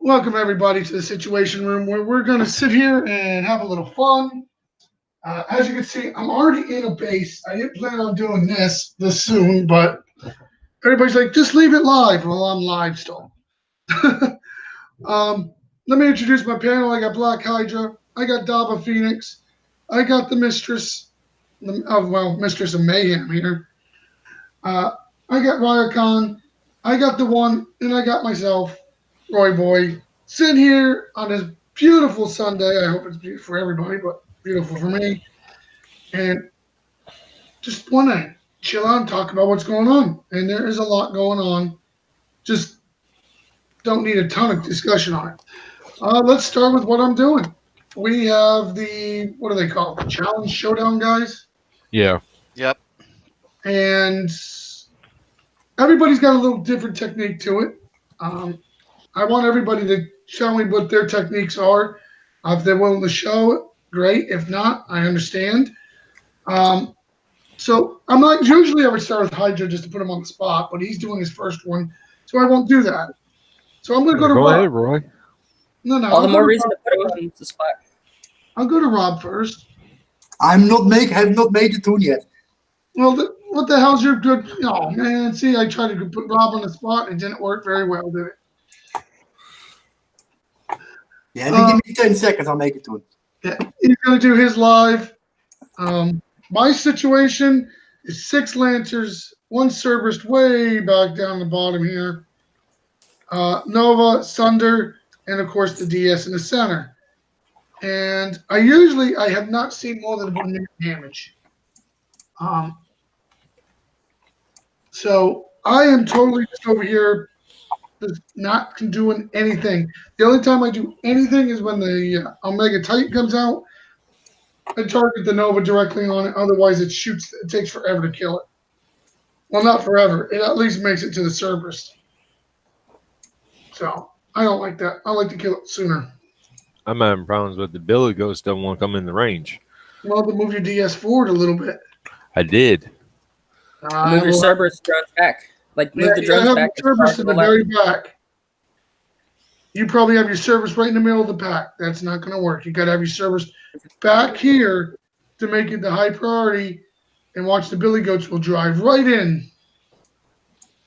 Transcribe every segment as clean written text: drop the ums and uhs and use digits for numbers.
Welcome everybody to the Situation Room, where we're going to sit here and have a little fun. As you can see, I'm already in a base. I didn't plan on doing this soon, but everybody's like, just leave it live. Well, I'm live still. Let me introduce my panel. I got Black Hydra. I got Dava Phoenix. I got the Mistress of Mayhem here. I got Rayacon. I got the one, and I got myself, Roy Boy, sitting here on this beautiful Sunday. I hope it's beautiful for everybody, but beautiful for me. And just want to chill out and talk about what's going on. And there is a lot going on. Just don't need a ton of discussion on it. Let's start with what I'm doing. We have what do they call it? The Challenge Showdown, guys? Yeah. Yep. And everybody's got a little different technique to it. I want everybody to show me what their techniques are. If they're willing to show it, great. If not, I understand. So I'm not usually I would start with Hydra just to put him on the spot, but he's doing his first one, so I won't do that. So I'm going to go to Go Rob. ahead, Roy. No. All the more reason to put him on the spot. I'll go to Rob first. Have not made the tune yet. Well, what the hell's your good? Oh man, see, I tried to put Rob on the spot and it didn't work very well, did it? Yeah, if you give me 10 seconds, I'll make it tune. Yeah, he's going to do his live. My situation is 6 Lancers, 1 Cerberus way back down the bottom here. Nova, Sunder, and of course the DS in the center. And I have not seen more than 1 minute damage. So I am totally just over here just not doing anything. The only time I do anything is when the Omega Titan comes out. I target the Nova directly on it. Otherwise, it takes forever to kill it. Well, not forever. It at least makes it to the Cerberus. So I don't like that. I like to kill it sooner. I'm having problems with the Billy Ghost don't want to come in the range. Well, to move your DS forward a little bit. I did. Move your Cerberus drones back. Move the drones back. The Cerberus in the very back. You probably have your Cerberus right in the middle of the pack. That's not going to work. You got to have your Cerberus back here to make it the high priority, and watch the Billy Goats will drive right in.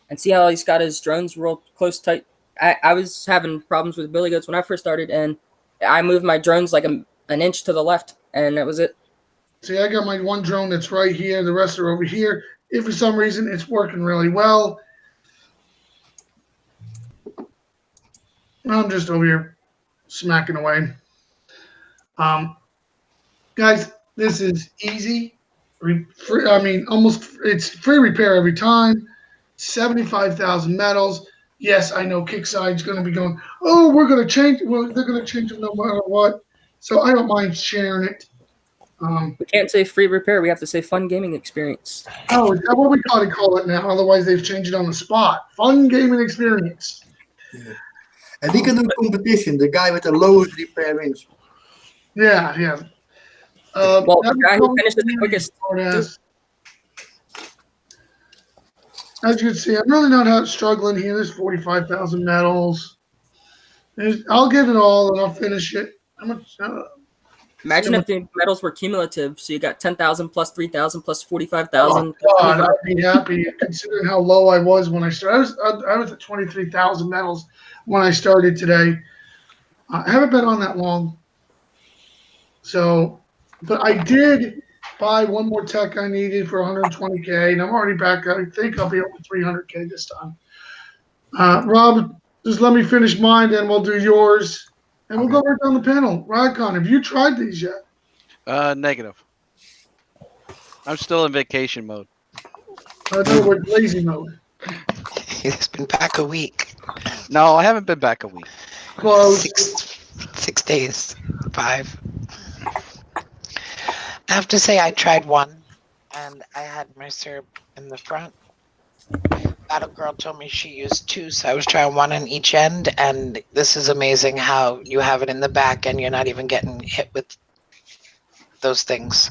And see how he's got his drones real close, tight. I was having problems with Billy Goats when I first started, and I moved my drones like an inch to the left, and that was it. See, I got my 1 drone that's right here. The rest are over here. If for some reason it's working really well, I'm just over here smacking away. Guys, this is easy. It's free repair every time. 75,000 medals. Yes, I know Kickside's going to be going, oh, we're going to change. Well, they're going to change them no matter what. So I don't mind sharing it. We can't say free repair. We have to say fun gaming experience. Oh, is that what we got to call it now? Otherwise, they've changed it on the spot. Fun gaming experience. Yeah. And we can do competition. The guy with the lowest repair range. Yeah. The guy who finished it the quickest. As you can see, I'm really not struggling here. There's 45,000 medals. I'll get it all and I'll finish it. How much? Imagine if the medals were cumulative. So you got 10,000 plus 3,000 plus 45,000. Oh, God, I'd be happy considering how low I was when I started. I was at 23,000 medals when I started today. I haven't been on that long. So, but I did buy 1 more tech I needed for 120K, and I'm already back. I think I'll be over 300K this time. Rob, just let me finish mine, then we'll do yours. And we'll go right down the panel. Rayacon, have you tried these yet? Negative. I'm still in vacation mode. I know we're lazy mode. It's been back a week. No, I haven't been back a week. Close. 6 days. 5. I have to say I tried 1, and I had Mercer in the front. Battle Girl told me she used 2, so I was trying 1 on each end, and this is amazing how you have it in the back and you're not even getting hit with those things.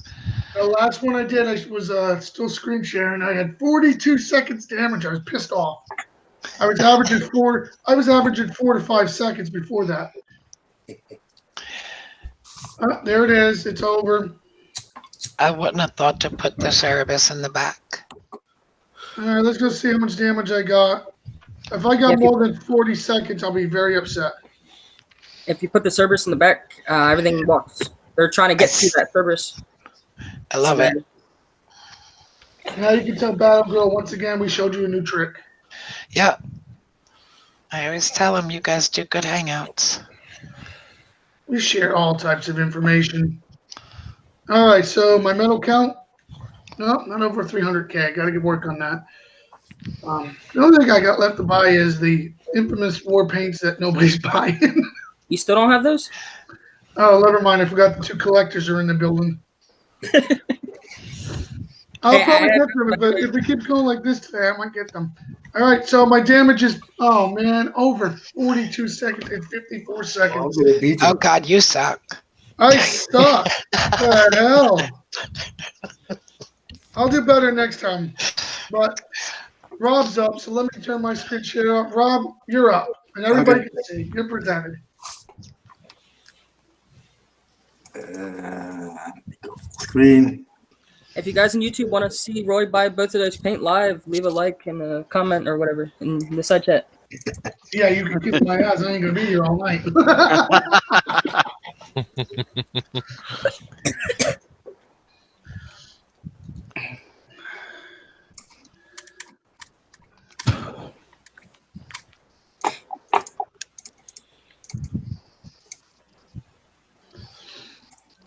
The last one I did, I was still screen sharing. I had 42 seconds damage. I was pissed off. I was averaging 4 to 5 seconds before that. There it is. It's over. I wouldn't have thought to put the Cerberus in the back. All right, let's go see how much damage I got. If I got Yeah, more than 40 seconds, I'll be very upset. If you put the Cerberus in the back, everything walks. They're trying to get to that Cerberus. I love it. Now you can tell Battle Girl once again we showed you a new trick. Yeah. I always tell them you guys do good hangouts. We share all types of information. All right, so my medal count, no, not over 300K. Got to get work on that. The only thing I got left to buy is the infamous war paints that nobody's buying. You still don't have those? Oh, never mind. I forgot the 2 collectors are in the building. I'll Hey, probably get them, but if it keeps going like this today, I might get them. All right, so my damage is, oh man, over 42 seconds and 54 I'm seconds. gonna beat Oh him. God, you suck. I suck. What the hell? I'll do better next time. But Rob's up, so let me turn my screen share up. Rob, you're up, and everybody can see. You're presented. Screen. If you guys on YouTube want to see Roy buy both of those paint live, leave a like and a comment or whatever in the side chat. Yeah, you can kiss my ass. I ain't gonna be here all night.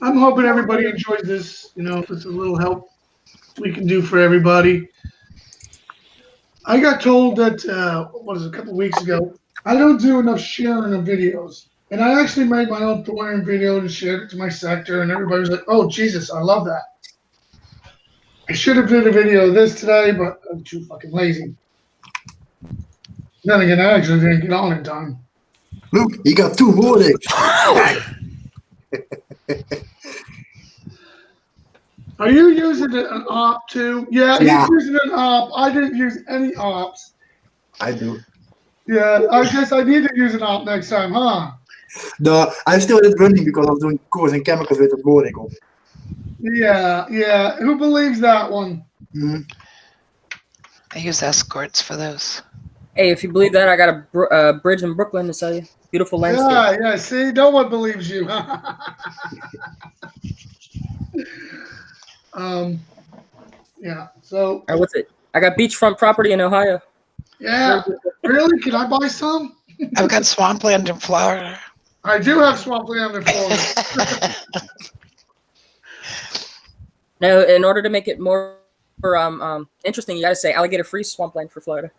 I'm hoping everybody enjoys this. You know, if it's a little help we can do for everybody. I got told that, a couple weeks ago, I don't do enough sharing of videos. And I actually made my own Thorium video and shared it to my sector, and everybody was like, oh, Jesus, I love that. I should have did a video of this today, but I'm too fucking lazy. Then again, I actually didn't get on in time. Look, he got 2 wardings. Are you using an op too? Yeah, Yeah. he's using an op. I didn't use any ops. I do. Yeah, I guess I need to use an op next time, huh? No, I still did running because I was doing course in chemicals with the warding on. Yeah. Who believes that one? Mhm. I use escorts for those. Hey, if you believe that, I got a bridge in Brooklyn to sell you. Beautiful landscape. Yeah. See, no one believes you. Yeah. So, All right, what's it? I got beachfront property in Ohio. yeah. Really? Can I buy some? I've got swampland in Florida. I do have swampland in Florida. No, in order to make it more interesting, you got to say alligator-free swampland for Florida.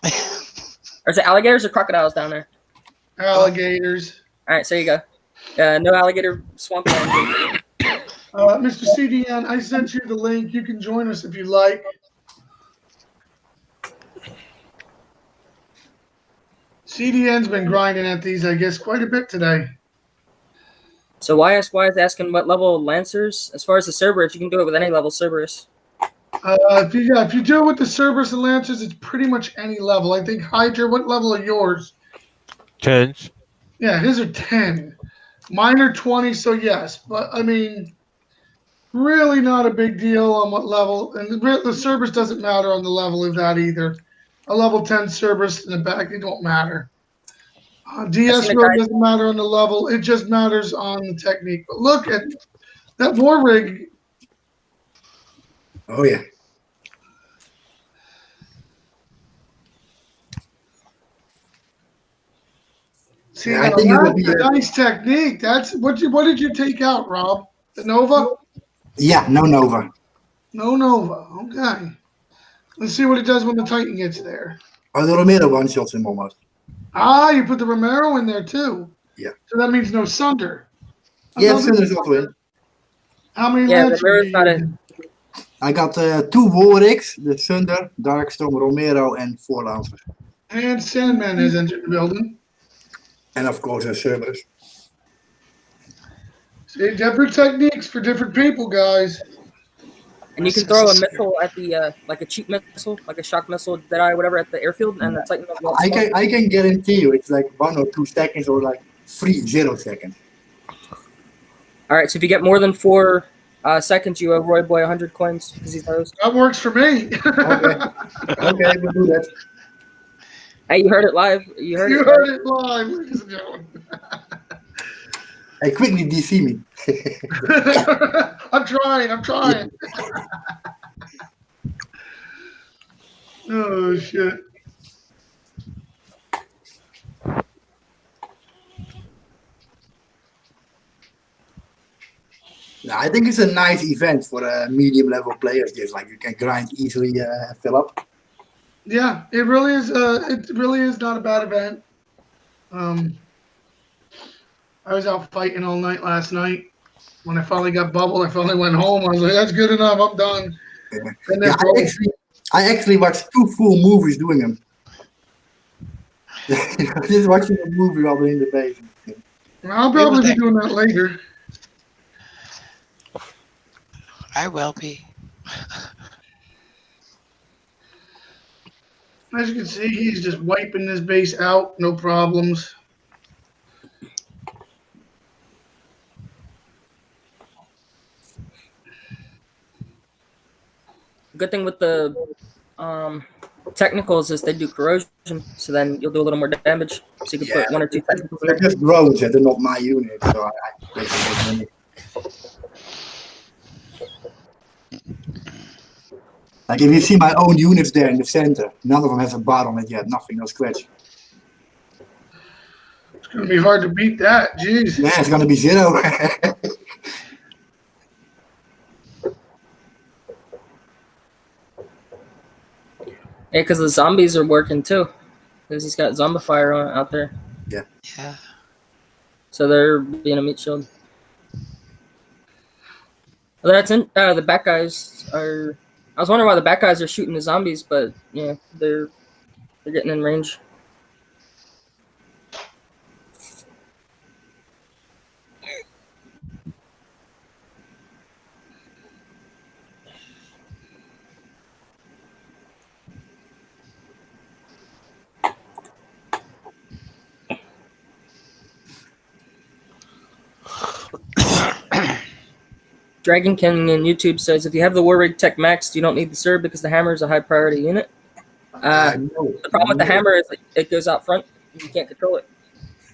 Or is it alligators or crocodiles down there? Alligators. All right, so there you go. No alligator swampland. Mr. CDN, I sent you the link. You can join us if you like. CDN's been grinding at these, I guess, quite a bit today. So YSY is asking what level Lancers. As far as the Cerberus, you can do it with any level Cerberus. If you do it with the Cerberus and Lancers, it's pretty much any level. I think Hydra, what level are yours? 10s. Yeah, his are 10. Mine are 20, so yes. But, I mean, really not a big deal on what level. And the Cerberus doesn't matter on the level of that either. A level 10 Cerberus in the back, they don't matter. DS Road doesn't matter on the level. It just matters on the technique. But look at that war rig. Oh, yeah. See, Yeah, I now think it would that's be a nice technique. That's what did you take out, Rob? The Nova? Yeah, no Nova. No Nova. Okay. Let's see what it does when the Titan gets there. Oh, the Romero one shots him almost. Ah, you put the Romero in there too. Yeah. So that means no Sunder. Yeah, Sunder's also in. How many Yeah, Lancers Romero's do not you in. use? I got 2 Warwicks, the Thunder, Darkstorm, Romero, and 4 Lancers. And Sandman has entered the building. And of course, a Cerberus. See, different techniques for different people, guys. And you can throw a missile at the like a cheap missile, like a shock missile, Deadeye, whatever, at the airfield, and the Titan will I can guarantee you it's like 1 or 2 seconds or like 0 seconds. All right, so if you get more than 4 seconds, you owe Roy Boy 100 coins because he's the host. That works for me. Okay, we'll do that. Hey, you heard it live. You heard You it. heard it live, ladies and gentlemen. Hey, quickly DC me. I'm trying. Oh, shit. Nah, I think it's a nice event for medium level players. Just like you can grind easily, fill up. Yeah, it really is. It really is not a bad event. I was out fighting all night last night. When I finally got bubbled, I finally went home. I was like, "That's good enough. I'm done." And then I actually watched 2 full movies doing them. Just watching a movie while we're in the base. I'll probably be doing that later. I will be. As you can see, he's just wiping this base out, no problems. Good thing with the technicals is they do corrosion, so then you'll do a little more damage. So you can put 1 or 2 technicals in They're there. just drones, they're not my unit, so I basically make money. Like if you see my own units there in the center, none of them has a bar on it yet, nothing, no scratch. It's going to be hard to beat that. Jeez. Yeah, it's gonna be 0. Yeah, because the zombies are working too. Because he's got zombifier on out there, Yeah. so they're being a meat shield. Well, that's in. The back guys are. I was wondering why the back guys are shooting the zombies, but yeah, they're getting in range. Dragon King in YouTube says, if you have the War Rig Tech maxed, you don't need the Sir because the hammer is a high priority unit. The problem with the hammer is it goes out front and you can't control it.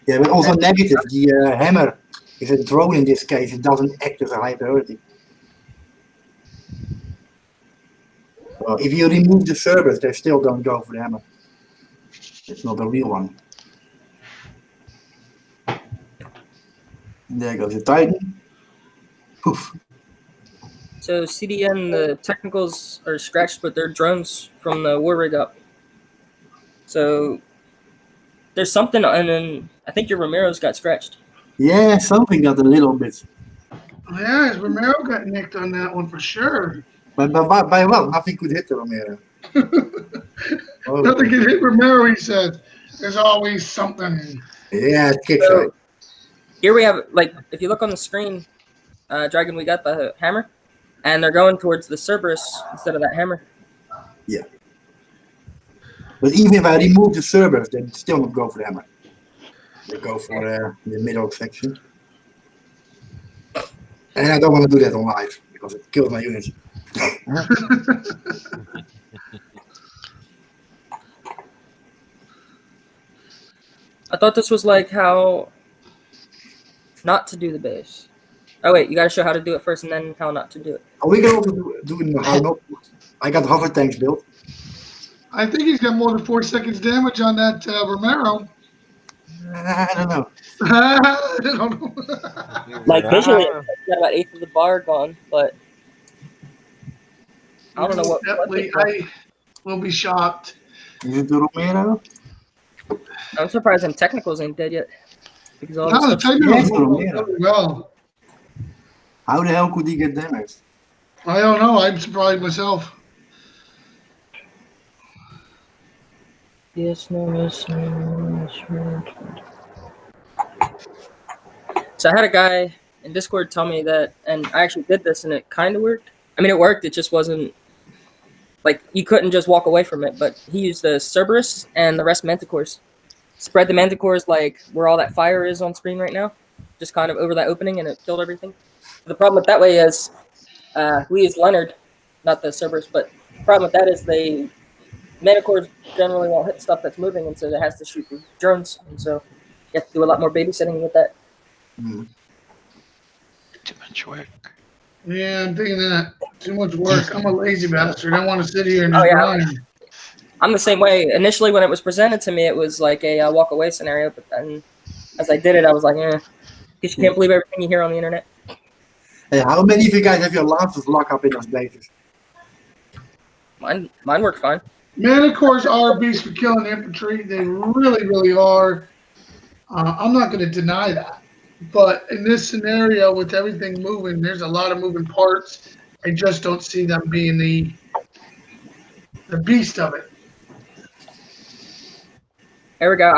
Yeah, but also negative, the hammer is a drone in this case, it doesn't act as a high priority. Well, if you remove the servers, they still don't go for the hammer. It's not a real one. And there goes the Titan. Poof. So CDN, the technicals are scratched, but they're drones from the War Rig up. So there's something, and then I think your Romero's got scratched. Yeah, something got a little bit. Yeah, Romero got nicked on that one for sure. But by what? Nothing could hit the Romero. Oh, Nothing can hit Romero, he said. There's always something. yeah, it kicks So out. here we have, like, if you look on the screen, Dragon, we got the hammer, and they're going towards the Cerberus instead of that hammer. But even if I remove the servers, they still not go for the hammer. They go for the middle section. And I don't want to do that on live because it kills my units. I thought this was like how not to do the base. Oh wait, you gotta show how to do it first and then how not to do it. Oh, we can also do it in how not. I got hover tanks built. I think he's got more than 4 seconds damage on that Romero. I don't know. I don't know. Like visually, it's got about 1/8 of the bar gone, but I don't know what. Definitely, I will be shocked. Is it the Romero? I'm surprised them technicals ain't dead yet. Because all No, the this stuff, technicals Yeah, will yeah. go really well. How the hell could he get damaged? I don't know. I'm surprised myself. yes, no, yes, no, yes, no. So I had a guy in Discord tell me that, and I actually did this and it kind of worked. I mean, it worked. It just wasn't like you couldn't just walk away from it. But he used the Cerberus and the rest Manticores. Spread the Manticores like where all that fire is on screen right now, just kind of over that opening, and it killed everything. The problem with that way is we use Leonard, not the Cerberus, but the problem with that is they Manticores generally won't hit stuff that's moving, and so it has to shoot the drones, and so you have to do a lot more babysitting with that. Too much work. Yeah, I'm thinking that. Too much work. I'm a lazy bastard. I want to sit here and Oh, just yeah. grind. I'm the same way. Initially, when it was presented to me, it was like a walk away scenario, but then as I did it, I was like, because you can't believe everything you hear on the internet. Hey, how many of you guys have your Lancers lock up in those bases? Mine worked fine. Manticores are a beast for killing infantry. They really, really are. I'm not going to deny that. But in this scenario, with everything moving, there's a lot of moving parts. I just don't see them being the beast of it. There we go.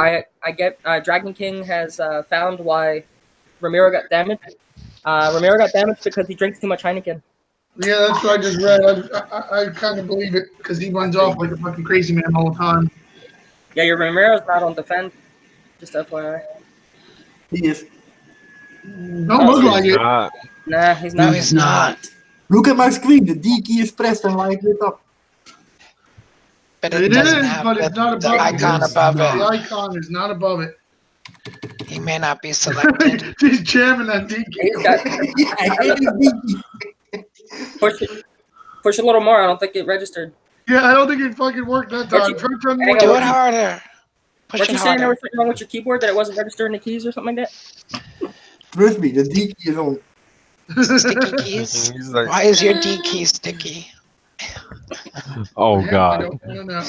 I get Dragon King has found why Ramiro got damaged. Ramiro got damaged because he drinks too much Heineken. Yeah, that's what I just read. I kind of believe it because he runs off like a fucking crazy man all the time. Yeah, your Ramiro's not on defend. Just FYI. He is. Don't look like it. Nah, he's No, not. he's not. Look at my screen. The D key is pressed and light lit up. But It doesn't is, have but it's not above the icon it. above The it. icon is not above it. He may not be selected. He's jamming that DK. He's got I hate his D key. push a little more. I don't think it registered. Yeah, I don't think it fucking worked that time. What Try turning Hang more. Do on. it harder. Push What it you saying there harder. was something wrong with your keyboard that it wasn't registering the keys or something like that? Trust me, the D key is on. Sticky keys? He's like, Why is your D key sticky? oh Yeah, I god. don't know.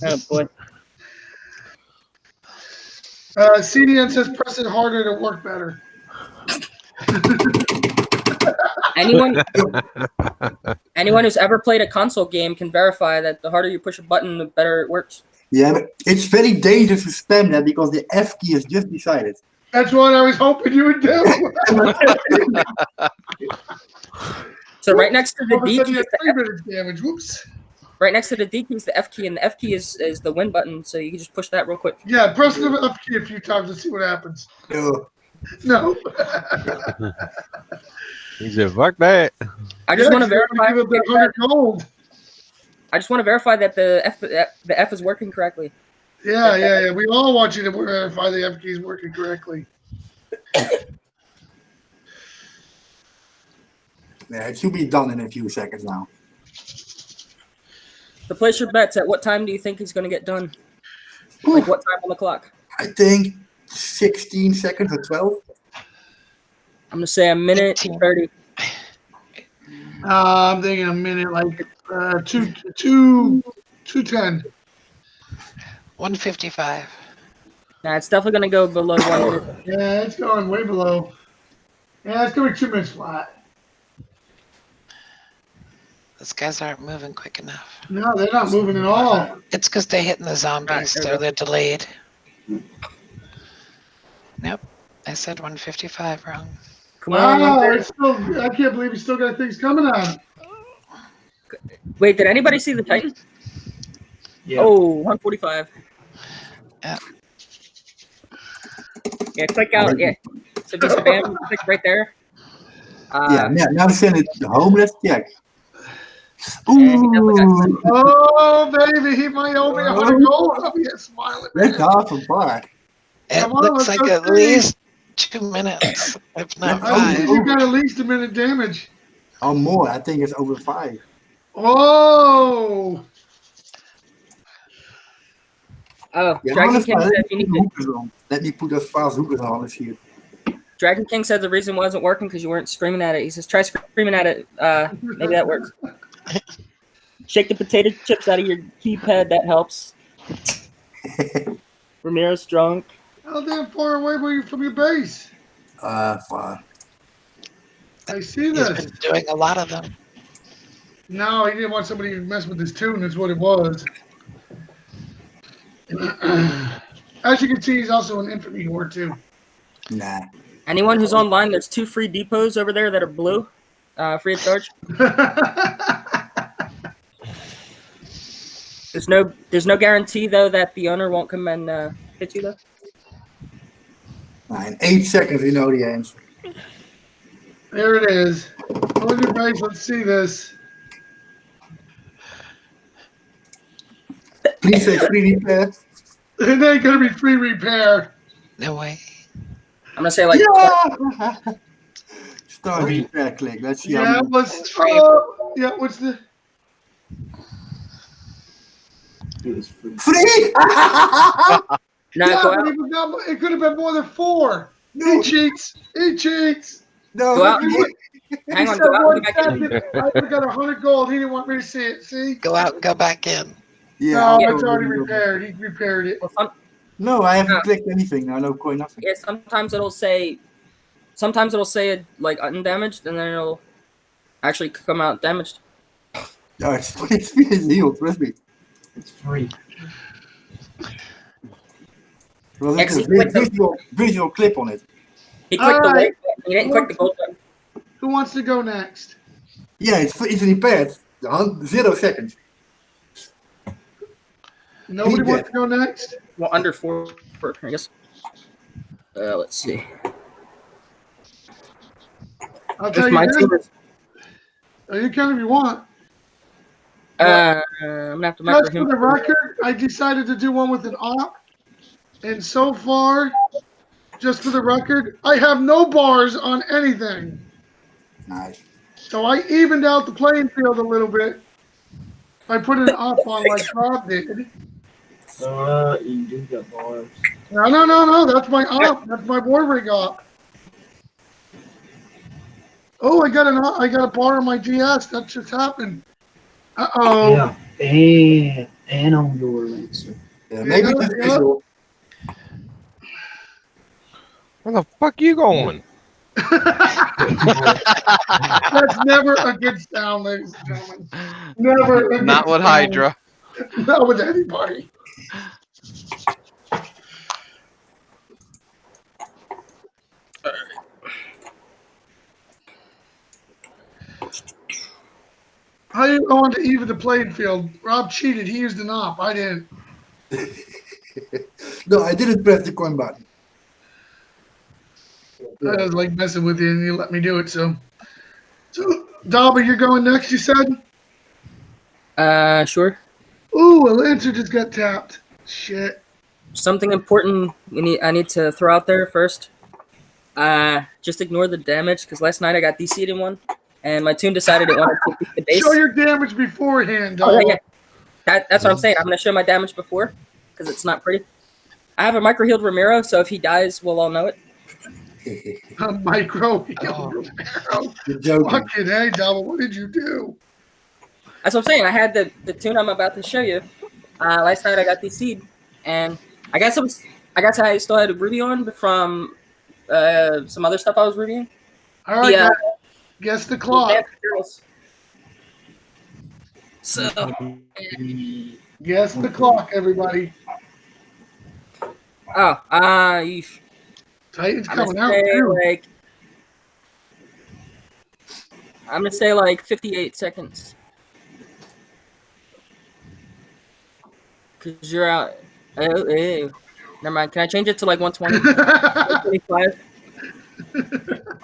Oh boy. CDN says press it harder to work better. Anyone who's ever played a console game can verify that the harder you push a button, the better it works. Yeah, but it's very dangerous to spam that because the F key is just beside it. That's what I was hoping you would do. So right next to the All of a D sudden key, you is have the 3 minutes damage. Whoops. right next to the D key is the F key, and the F key is the win button. So you can just push that real quick. Yeah, press the up key a few times to see what happens. No. He said, fuck that. I just want to verify. Give it that 100 gold. I just want to verify that the F is working correctly. Yeah. We all want you to verify the F key is working correctly. Yeah, it should be done in a few seconds now. To place your bets, at what time do you think he's going to get done? Like what time on the clock? I think 16 seconds or 12. I'm going to say a minute 18. 30. I'm thinking a minute, like 2:10. 155. Nah, it's definitely going to go below 1 minute. Yeah, it's going way below. Yeah, it's going to be 2 minutes flat. Those guys aren't moving quick enough. No, they're not moving at all. It's because they're hitting the zombies, Alright, there we so go. they're delayed. Nope. I said 155 wrong. Come on. Wow, 1:30. it's still, I can't believe he's still got things coming on him. Wait, did anybody see the Titan? Yeah. Oh, 145. Yeah. Yeah, click out. Yeah. So just spam, click right there. Yeah, now send it home. Let's check. Yeah, he definitely got Ooh, Oh, baby, he might owe me 100 gold. I'll be smiling. that's half a bar. It Come on, looks let's like go at see. least 2 minutes, if not Yeah, I think 5. you got at least a minute damage. Or more. I think it's over 5. Oh, Oh, Yeah, Dragon honestly, King let said me you put need the to. hookers on. Let me put as fast hookers on this here. Dragon King said the reason wasn't working because you weren't screaming at it. He says try screaming at it. Maybe that works. Shake the potato chips out of your keypad. That helps. Ramiro's drunk. how damn far away were you from your base? Far. I see He's this. been doing a lot of them. No, he didn't want somebody to mess with his tune, is what it was. As you can see, he's also an infantry horde, too. Nah. Anyone who's online, there's 2 free depots over there that are blue. free of charge. There's no guarantee though that the owner won't come and hit you though. In 8 seconds, we know the answer. There it is. Roll your dice. Let's see this. Please say free repair. It ain't gonna be free repair. No way. I'm gonna say like Yeah! Start repair click. Let's see Yeah, how many. let's. Free. Yeah, what's the? Free! no, Yeah, go but out. it, was not, it could have been more than 4. No, He cheats. He cheats. no. Go out. Free. Hang He on, said go out. 1 and get back in. second. I would've got 100 gold. He didn't want me to see it. See? Go out and go back in. Yeah, No, I'll it's go already with you. repaired. He repaired it. Well, No, I haven't No. clicked anything. I know quite nothing. yeah, sometimes it'll say like undamaged, and then it'll actually come out damaged. No, it's free as healed. Trust me. It's free. Well, Yeah, there's 'cause a he clicked the- visual clip on it. He clicked the Alright. white button. He didn't click the gold button. Who wants to go next? Yeah, it's repaired. 0 seconds. Nobody He wants did. to go next? Well, under 4, I guess. Let's see. I'll tell If you my this. team is, You can if you want. I'm gonna have to Just micro for him. the record, I decided to do one with an op. And so far, just for the record, I have no bars on anything. Nice. So I evened out the playing field a little bit by putting an op on like Rob did. You do get bars. No. That's my op. That's my board rig op. Oh, I got a bar on my GS. That just happened. Uh-oh. Yeah, and on your Lancer. Yeah, maybe Yeah, it's yeah. visual. Where the fuck you going? That's never a good sound, ladies and gentlemen. Never. A Not good with sound. Hydra. Not with anybody. How you going to even the playing field? Rob cheated. He used an op. I didn't. No, I didn't press the coin button. I was like messing with you, and you let me do it. So Dalby, you're going next. You said. Sure. Ooh, a Lancer just got tapped. Shit. Something important I need to throw out there first. Just ignore the damage because last night I got DC'd in one, and my tune decided it wanted to keep the base. Show your damage beforehand, Oh, dog. yeah. That's what I'm saying. I'm gonna show my damage before because it's not pretty. I have a micro healed Ramiro, so if he dies, we'll all know it. A micro. Oh. You're joking. Fucking hey, Double. What did you do? That's what I'm saying. I had the tune I'm about to show you. Last night I got DC'd, and I guess I still had Ruby on from some other stuff I was reviewing. All right, Yeah. guys, guess the clock. So Guess the clock, everybody. yeesh. Titan's I'm coming gonna out say too. like I'm gonna say like 58 seconds. Cause you're out. Never mind. Can I change it to like 120? 125?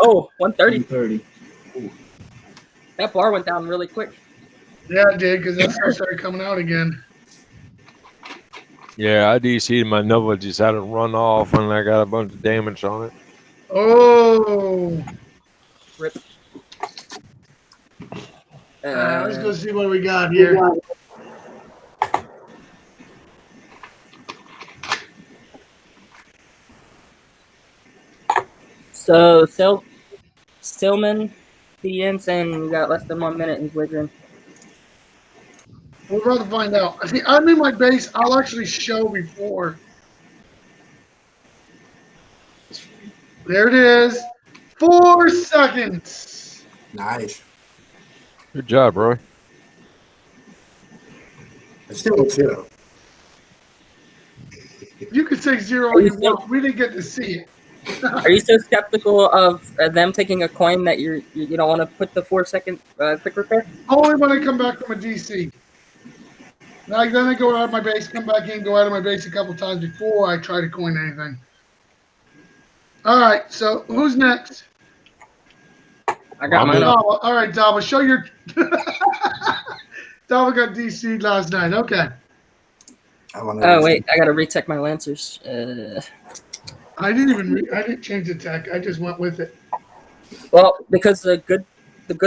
Oh, 130. 30. That bar went down really quick. Yeah, it did, because that stuff started coming out again. Yeah, I DC'd my Nova, just had it run off, and I got a bunch of damage on it. Oh. Rip. Let's go see what we got here. So Stillman, CDN saying we got less than 1 minute. He's wagering. We're about to find out. See, I'm in my base. I'll actually show before. There it is. 4 seconds. Nice. Good job, Roy. It's still 0. You could say 0 all you want. We didn't get to see it. Are you so skeptical of them taking a coin that you don't want to put the 4-second quick repair? Only when I come back from a DC. Like then I go out of my base, come back in, go out of my base a couple times before I try to coin anything. All right, so who's next? I got mine. Dava. All right, Dava, show your. Dava got DC'd last night. Okay. Oh wait, I gotta retech my lancers. I didn't change the tech. I just went with it. Well, because the good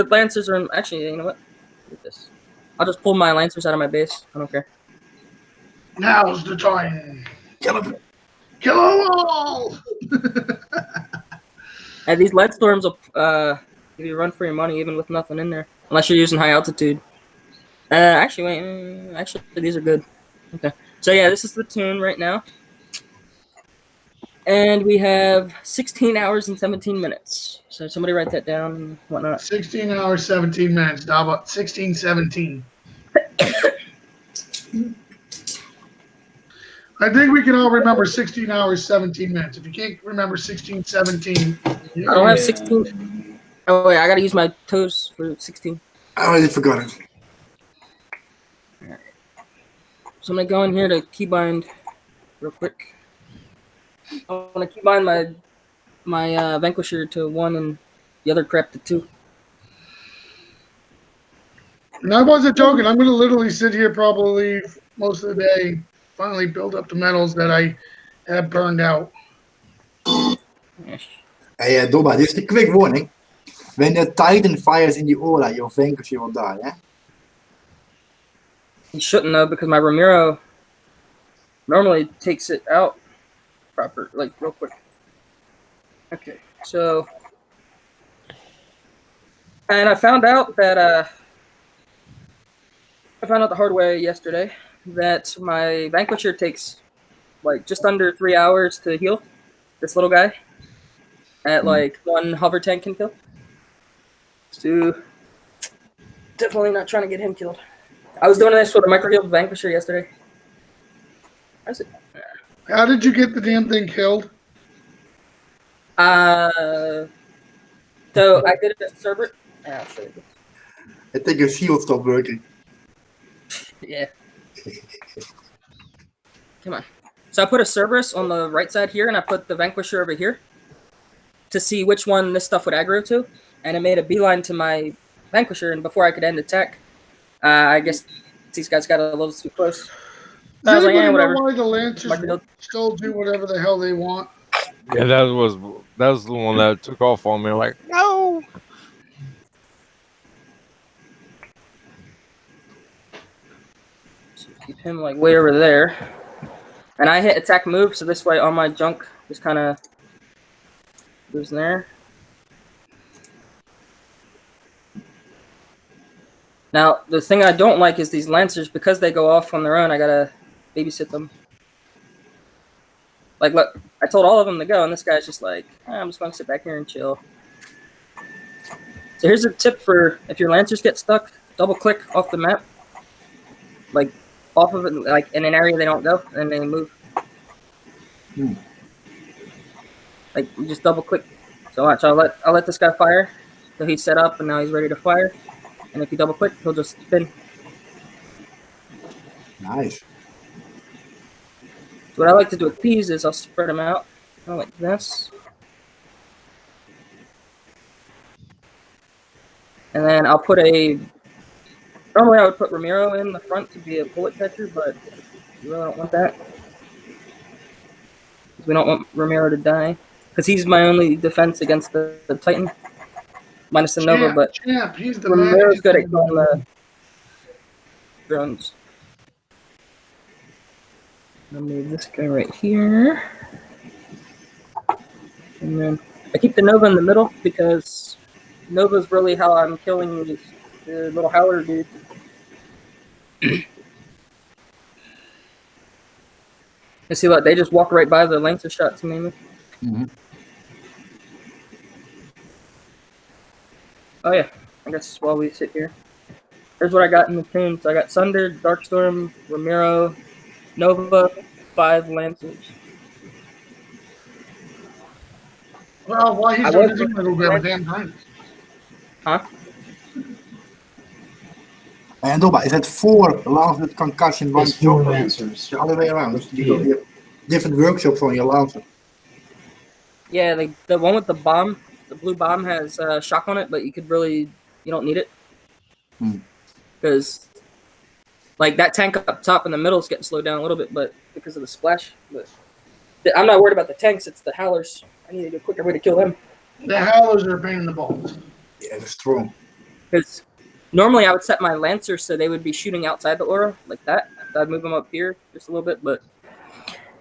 lancers are actually. You know what? Look at this. I'll just pull my lancers out of my base. I don't care. Now's the time. Kill them all. And these lead storms will give you a run for your money even with nothing in there, unless you're using high altitude. Actually, wait. Actually, these are good. Okay. So yeah, this is the tune right now. And we have 16 hours and 17 minutes. So somebody write that down and whatnot. 16 hours, 17 minutes. Dava, 16, 17. I think we can all remember 16 hours, 17 minutes. If you can't remember 16, 17. I don't have 16. Oh, wait, I gotta use my toes for 16. I already forgot it. So I'm gonna go in here to keybind real quick. I wanna keybind my Vanquisher to 1 and the other crap to 2. And I wasn't joking. I'm going to literally sit here probably most of the day, finally build up the metals that I have burned out. Hey, Dobba, this is a quick warning. When the Titan fires in the aura, your Vanquisher will die, eh? You shouldn't though, because my Ramiro normally takes it out proper, like real quick. Okay, so and I found out that I found out the hard way yesterday that my Vanquisher takes like just under 3 hours to heal. This little guy at like 1 hover tank can kill. So definitely not trying to get him killed. I was doing this with a micro heal Vanquisher yesterday. How did you get the damn thing killed? So I did it at Cerberus. Yeah, I'll show you. I think your shield stopped working. Yeah. Come on. So I put a Cerberus on the right side here, and I put the Vanquisher over here to see which one this stuff would aggro to, and it made a beeline to my Vanquisher, and before I could end attack, I guess these guys got a little too close. I Does was like, anybody whatever. know why the Lancers Micro- still do whatever the hell they want? Yeah, that was the one that took off on me. Like, no. So keep him like way over there, and I hit attack move, so this way all my junk just kind of goes there. Now, the thing I don't like is these Lancers, because they go off on their own, I gotta babysit them. Like, look, I told all of them to go, and this guy's just like, I'm just gonna sit back here and chill. So here's a tip for if your Lancers get stuck, double click off the map. Like, off of it, like in an area they don't go, and they move. Like, you just double click. So watch, I'll let this guy fire. So he's set up, and now he's ready to fire. And if you double click, he'll just spin. Nice. So what I like to do with these is I'll spread them out. Kind of like this. And then I'll put a... Normally I would put Ramiro in the front to be a bullet catcher, but we really don't want that. We don't want Ramiro to die. Because he's my only defense against the Titan. Minus the Nova, but Champ, he's the Ramiro's man. good at killing the drones. I'll move this guy right here. And then I keep the Nova in the middle because Nova's really how I'm killing these the little howler dudes. You see what they just walk right by the Lancer shots mainly. Mm-hmm. Oh yeah, I guess while we sit here. Here's what I got in the team. So I got Sunder, Darkstorm, Ramiro, Nova, 5 Lancers. Well, why he's I doing was- his own little bit of damn drink. En Dobba, is het voor Lancet Concussion one There's 4 shot? lancers. The other way around. There's You got different workshops on your Lancer. Yeah, the one with the bomb, the blue bomb has shock on it, but you don't need it. Because, like, that tank up top in the middle is getting slowed down a little bit, but because of the splash. But I'm not worried about the tanks, it's the howlers. I need a quicker way to kill them. The howlers are a pain in the balls. Yeah, they're strong. Because normally I would set my lancers so they would be shooting outside the aura, like that. I'd move them up here just a little bit, but...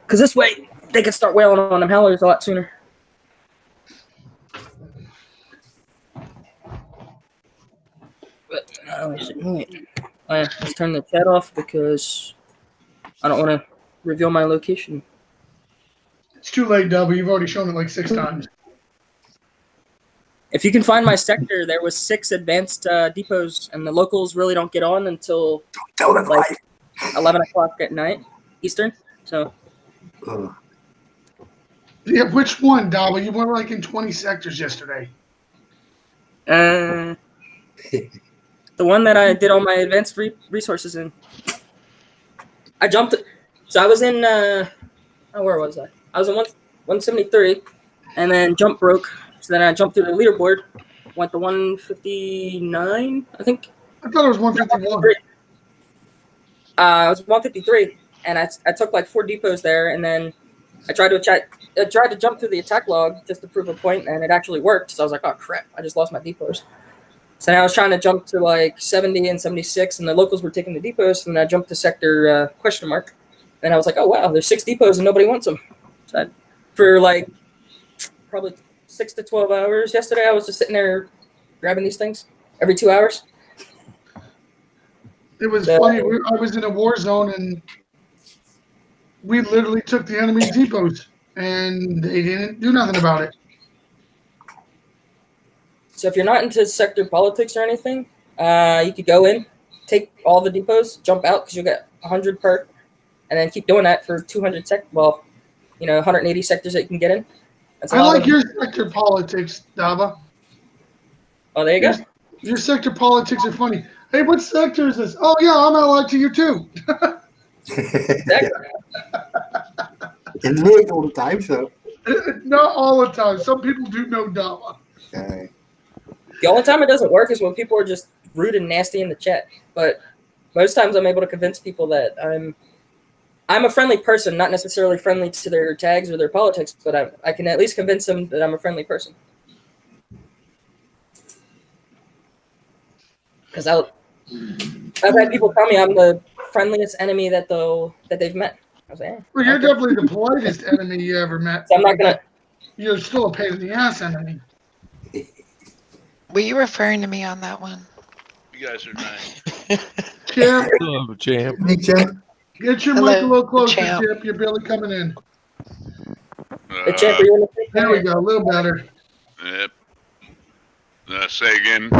Because this way, they can start wailing on them howlers a lot sooner. But let's turn the chat off because I don't want to reveal my location. It's too late, Double. You've already shown it like 6 times. If you can find my sector, there was 6 advanced depots, and the locals really don't get on until Tell them like 11 o'clock at night Eastern. So live. Yeah, which one, Double? You were like in 20 sectors yesterday. the one that I did all my advanced resources in. I jumped. So I was in. Where was I? I was in 173, and then jump broke. So then I jumped through the leaderboard, went to 159, I think. I thought it was 151. It was 153, and I took like 4 depots there, and then I tried to jump through the attack log just to prove a point, and it actually worked. So I was like, oh crap, I just lost my depots. So now I was trying to jump to like 70 and 76, and the locals were taking the depots, and I jumped to sector question mark. And I was like, oh wow, there's 6 depots and nobody wants them. So for like probably 6 to 12 hours yesterday, I was just sitting there grabbing these things every 2 hours. It was funny. I was in a war zone, and we literally took the enemy's depots, and they didn't do nothing about it. So if you're not into sector politics or anything, you could go in, take all the depots, jump out because you'll get 100 per, and then keep doing that for 200 180 sectors that you can get in. That's a I lot like of- your sector politics, Dava. Oh, there you go. Your sector politics are funny. Hey, what sector is this? Oh, yeah, I'm allied to you, too. Exactly. It worked all the time, so. Not all the time. Some people do know Dava. Okay. The only time it doesn't work is when people are just rude and nasty in the chat. But most times I'm able to convince people that I'm a friendly person, not necessarily friendly to their tags or their politics, but I can at least convince them that I'm a friendly person. Because I've had people tell me I'm the friendliest enemy that they've met. I was like, Well, you're okay. definitely the politest enemy you ever met. So I'm not gonna. You're still a pain in the ass enemy. Were you referring to me on that one? You guys are nice. Chip, Love a champ. Hey, champ. get your Hello, mic a little closer, champ. Chip. You're barely coming in. The champ, are you in the free There we fire? go. A little better. Yep. Say again.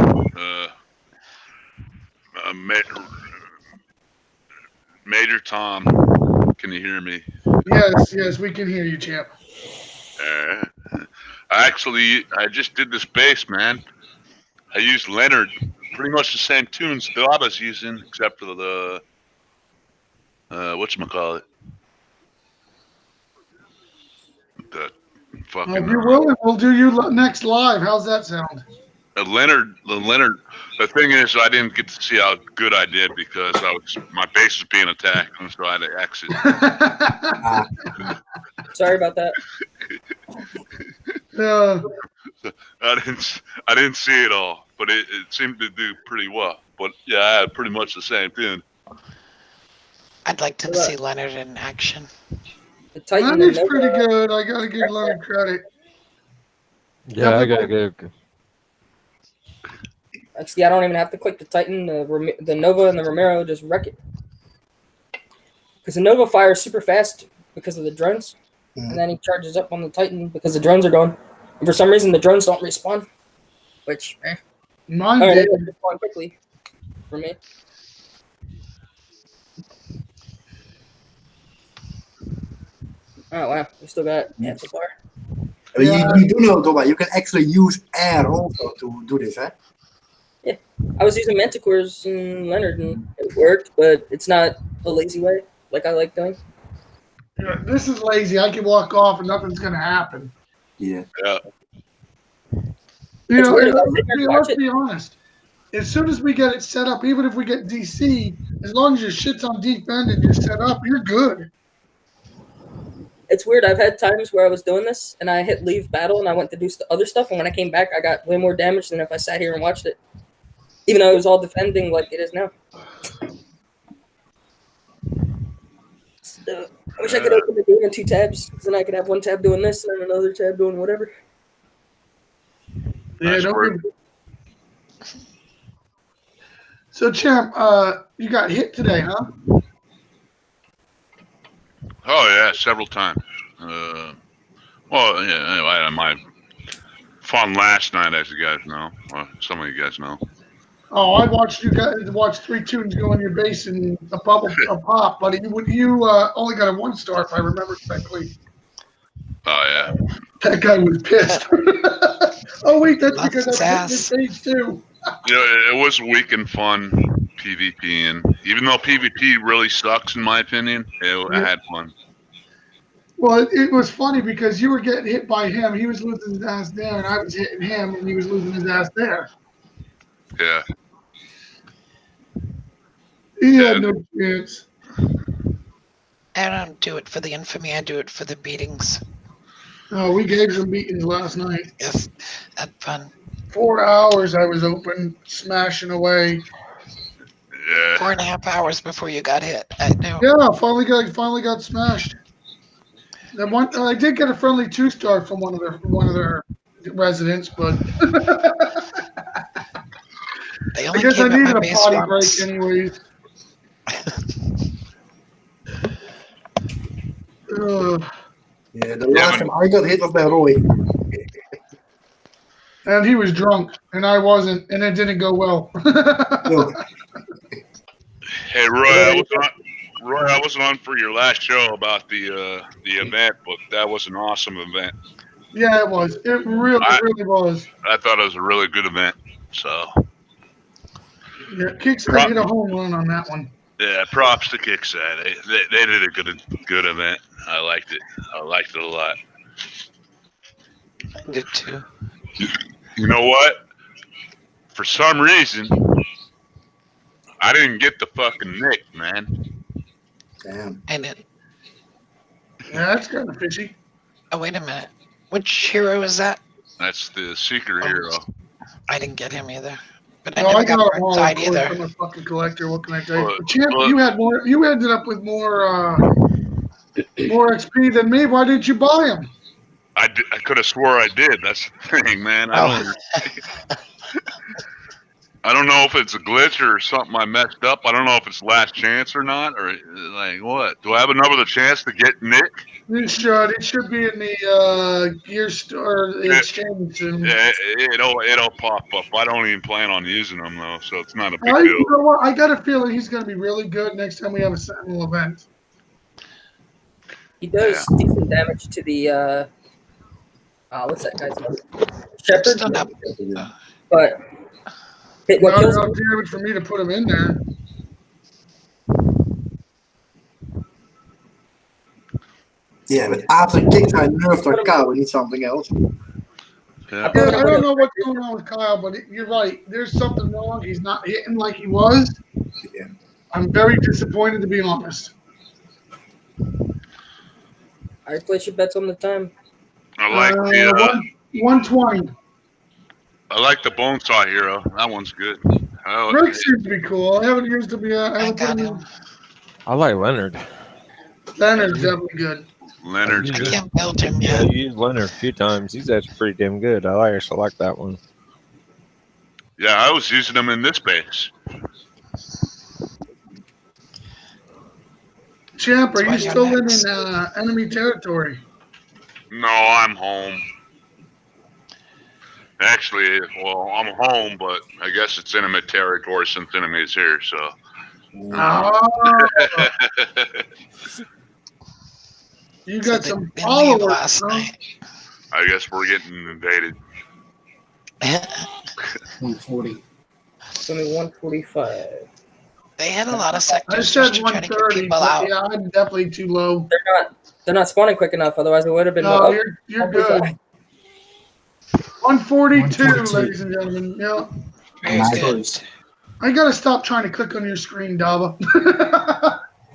Major Tom, can you hear me? Yes, we can hear you, Champ. I just did this bass, man. I used Leonard, pretty much the same tunes Dava's using, except for the whatchamacallit. The fucking If you're willing, we'll do you next live. How's that sound? Leonard. The thing is, I didn't get to see how good I did because my base was being attacked, and so I had to exit. Sorry about that. I didn't see it all, but it seemed to do pretty well. But yeah, I had pretty much the same tune. I'd like to see Leonard in action. The Titan and Leonard's Nova- pretty good. I gotta give Leonard credit. Yeah, I gotta go. Actually, I don't even have to click the Titan. The Nova and the Romero just wreck it. Because the Nova fires super fast because of the drones. And then he charges up on the Titan because the drones are gone. And for some reason, the drones don't respawn. Which, Mine Oh, did. they respawn quickly for me. Oh, wow. We still got amplifier. Yeah. You do know though, but you can actually use air also to do this, eh? I was using Manticores and Leonard, and it worked, but it's not the lazy way like I like doing. Yeah, this is lazy. I can walk off and nothing's gonna happen. Yeah. Yeah. You It's know, weird and if I sit here and watch let's it. be honest. As soon as we get it set up, even if we get DC, as long as your shit's on deep end and you're set up, you're good. It's weird. I've had times where I was doing this and I hit leave battle and I went to do other stuff, and when I came back, I got way more damage than if I sat here and watched it, even though it was all defending like it is now. So, I wish I could open the game in 2 tabs, because then I could have one tab doing this and then another tab doing whatever. Yeah, Nice don't work. give... So, Champ, you got hit today, huh? Oh yeah, several times. Well, yeah, anyway, I had my fun last night, as you guys know. Well, some of you guys know. Oh, I watched you guys watch 3 tunes go in your base and a pop, but you only got a 1-star if I remember correctly. Oh yeah. That guy was pissed. Oh wait, that's Loves because his I ass. hit your page too. You know, it was weak and fun PvP, and even though PvP really sucks in my opinion, I had fun. Well, it was funny because you were getting hit by him. He was losing his ass there, and I was hitting him, and he was losing his ass there. Yeah. He Yeah. had no chance. I don't do it for the infamy. I do it for the beatings. Oh, we gave some beatings last night. Yes, that's fun. 4 hours I was open, smashing away. Yeah. 4.5 hours before you got hit. I know. Yeah, finally got smashed. Then one, I did get a friendly 2-star from one of their residents, but They I only guess I came at needed my a base potty once. break anyways. Ugh. Yeah, the last time I got hit was by Roy. And he was drunk, and I wasn't, and it didn't go well. No. Hey Roy, I wasn't on for your last show about the event, but that was an awesome event. Yeah, it was. It really was. I thought it was a really good event. So Yeah, Kickstarter hit a home run on that one. yeah, props to Kickside. They did a good event. I liked it. I liked it a lot. I did too. You know what? For some reason, I didn't get the fucking Nick, man. Damn. I did. Yeah, that's kind of fishy. Oh, wait a minute. Which hero is that? That's the secret hero. I didn't get him either. But I No, never I got got them all Burnside of course, either. from a fucking collector. What can I tell you? Well, But Champ, well- you had more. You ended up with more XP than me. Why didn't you buy them? I could have swore I did. That's the thing, man. Oh. I don't know if it's a glitch or something I messed up. I don't know if it's last chance or not, or like what? Do I have another chance to get Nick? You should. It should be in the gear store exchange soon. Yeah, it'll pop up. I don't even plan on using them though, so it's not a big You deal. know what? I got a feeling he's going to be really good next time we have a Sentinel event. He does decent damage to the what's that guy's name? Shepherd. Still not. But what Not kills enough damage for me to put him in there. Yeah, but after Kickside nerfed our cow, we need something else. Yeah. Yeah, I don't know what's going on with Kyle, but you're right. There's something wrong. He's not hitting like he was. Yeah. I'm very disappointed, to be honest. I place your bets on the time. I like the 120. I like the Bonesaw hero. That one's good. Rick seems to be cool. I haven't used him yet. I I haven't put got him him. in. I like Leonard. Leonard's definitely good. Leonard's I good. can't build him Yeah, yet. you used Leonard a few times. He's actually pretty damn good. I actually like that one. Yeah, I was using them in this base. Champ, are you That's why still you're in next. enemy territory? No, I'm home. Actually, well, I'm home, but I guess it's enemy territory since enemy's here, so. Oh, you got So some they leave followers. last Huh? night. I guess we're getting invaded. 140. Give me 145. They had a lot of I sectors said just to try to get 130, people but out. yeah, I'm definitely too low. They're not spawning quick enough. Otherwise, it would have been. No, more. you're good. 142, 142. ladies and gentlemen. Yeah. Very Nice. good. Close. I gotta stop trying to click on your screen, Dava.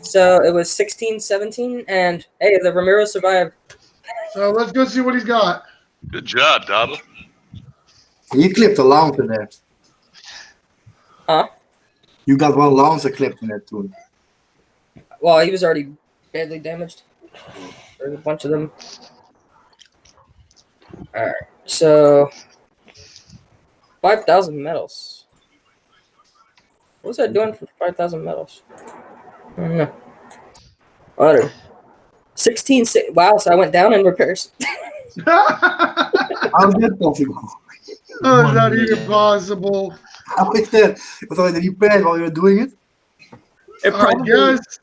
So it was 16-17, and hey, the Ramiro survived. So let's go see what he's got. Good job, Daba. You clipped a Lancer there. Huh? You got one Lancer clipped in that too. Well, he was already badly damaged. There's a bunch of them. Alright, so 5,000 medals. What was that doing for 5,000 medals? I don't know. Water. 16. Wow, so I went down in repairs. How is that possible? Oh, is that even possible? How is that? Was I the repair while you were doing it? It I probably, guess.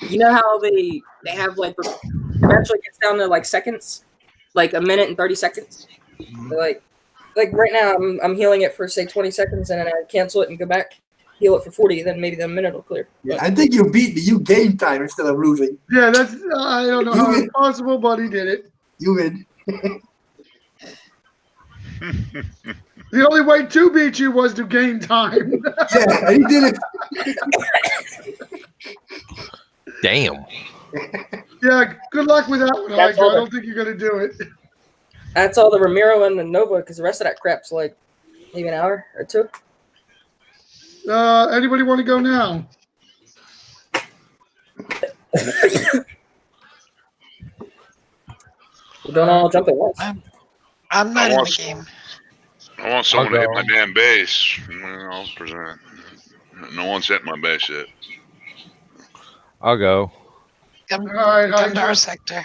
you know how they have like eventually gets down to like seconds, like a minute and 30 seconds. So, like right now I'm healing it for say 20 seconds and then I cancel it and go back, heal it for 40, then maybe the minute will clear. Yeah, I think you beat me. You gained time instead of losing. Yeah, that's. I don't know how it's possible, but he did it. You win. The only way to beat you was to gain time. Yeah, he did it. Damn. Yeah, good luck with that one, That's Heiko. all I don't think you're gonna do it. That's all the Ramiro and the Nova, because the rest of that crap's like maybe an hour or two. Anybody want to go now? We don't all jump at once. I'm not in the want- game. I want someone to hit go. my damn base. I'll present. No one's hit my base yet. I'll go. Come, All right, come to Heiko. our sector.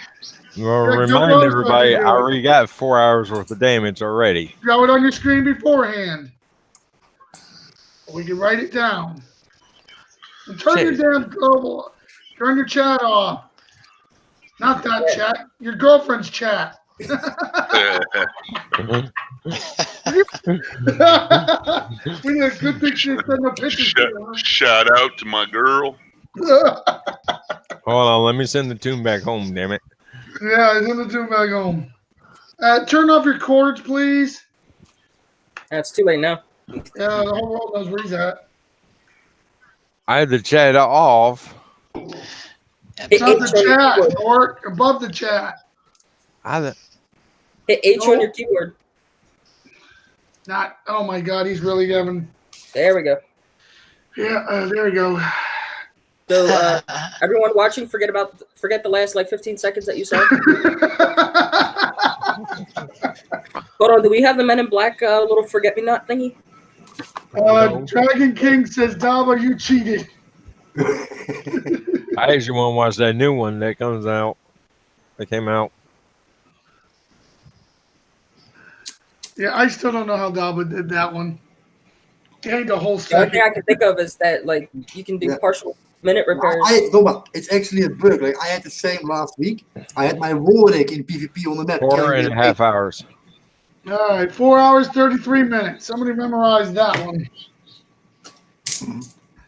Well, Yeah, remind go everybody, Rose, I already got 4 hours worth of damage already. Show it on your screen beforehand. We can write it down. And turn your Shit. damn global. Turn your chat off. Not that chat. Your girlfriend's chat. We need a good picture. Send no pictures. Shout out to my girl. Hold on, let me send the tune back home, damn it. Yeah, send the two back home. Turn off your cords, please. It's too late now. Yeah, the whole world knows where he's at. I had the chat off. Hit Not the H on your chat, keyboard. or above the chat. Hit H on your keyboard. Not. Oh my God, he's really having. There we go. Yeah, there we go. So everyone watching, forget the last like 15 seconds that you saw. Hold on, do we have the Men in Black little forget me not thingy? Dragon King says, Dava, you cheated. I actually want to watch that new one that comes out. That came out. Yeah, I still don't know how Dava did that one. He ain't the whole The only thing second. I can think of is that like you can do Yeah. partial minute repairs. No, but it's actually a bug. Like I had the same last week. I had my Warwick in PvP on the map. 4.5 hours. All right, 4 hours, 33 minutes. Somebody memorized that one.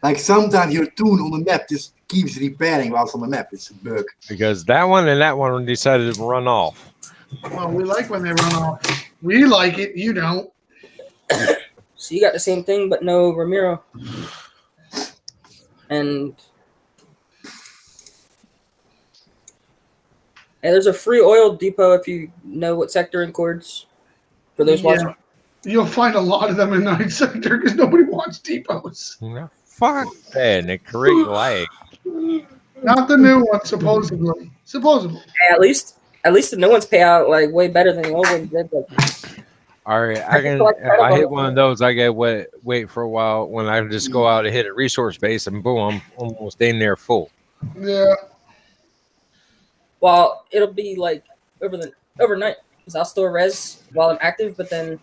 Like sometimes your tune on the map just keeps repairing while it's on the map. It's a bug. Because that one and that one decided to run off. Well, we like when they run off. We like it. You don't. So you got the same thing, but no Ramiro. And hey, there's a free oil depot if you know what sector and chords for those Yeah. watching. You'll find a lot of them in Night Sector because nobody wants depots. Fuck that, and it create lag. Not the new one, supposedly. Supposedly. Hey, at least the new ones pay out like way better than the old ones did. Like, All right, I can. If I hit one of those, I get wait for a while when I just go out and hit a resource base, and boom, I'm almost in there full. Yeah. well, it'll be like overnight because I'll store res while I'm active, but then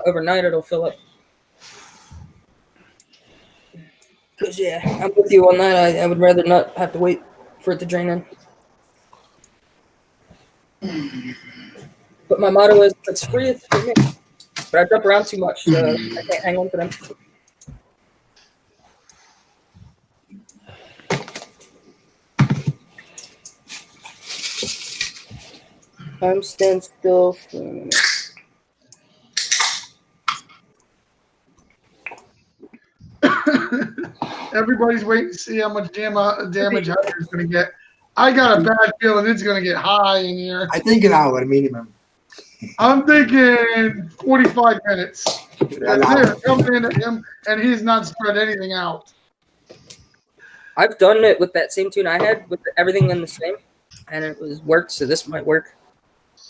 overnight it'll fill up. Cause yeah, I'm with you on that. I would rather not have to wait for it to drain in. But my motto is, it's free, it's for me. But I jump around too much, so I can't hang on to them. Time stand still for a minute. Everybody's waiting to see how much damage Hunter's going to get. I got a bad feeling it's going to get high in here. I think an hour minimum. I'm thinking 45 minutes. They're coming in at him, and he's not spread anything out. I've done it with that same tune I had, with everything in the same, and it was worked, so this might work.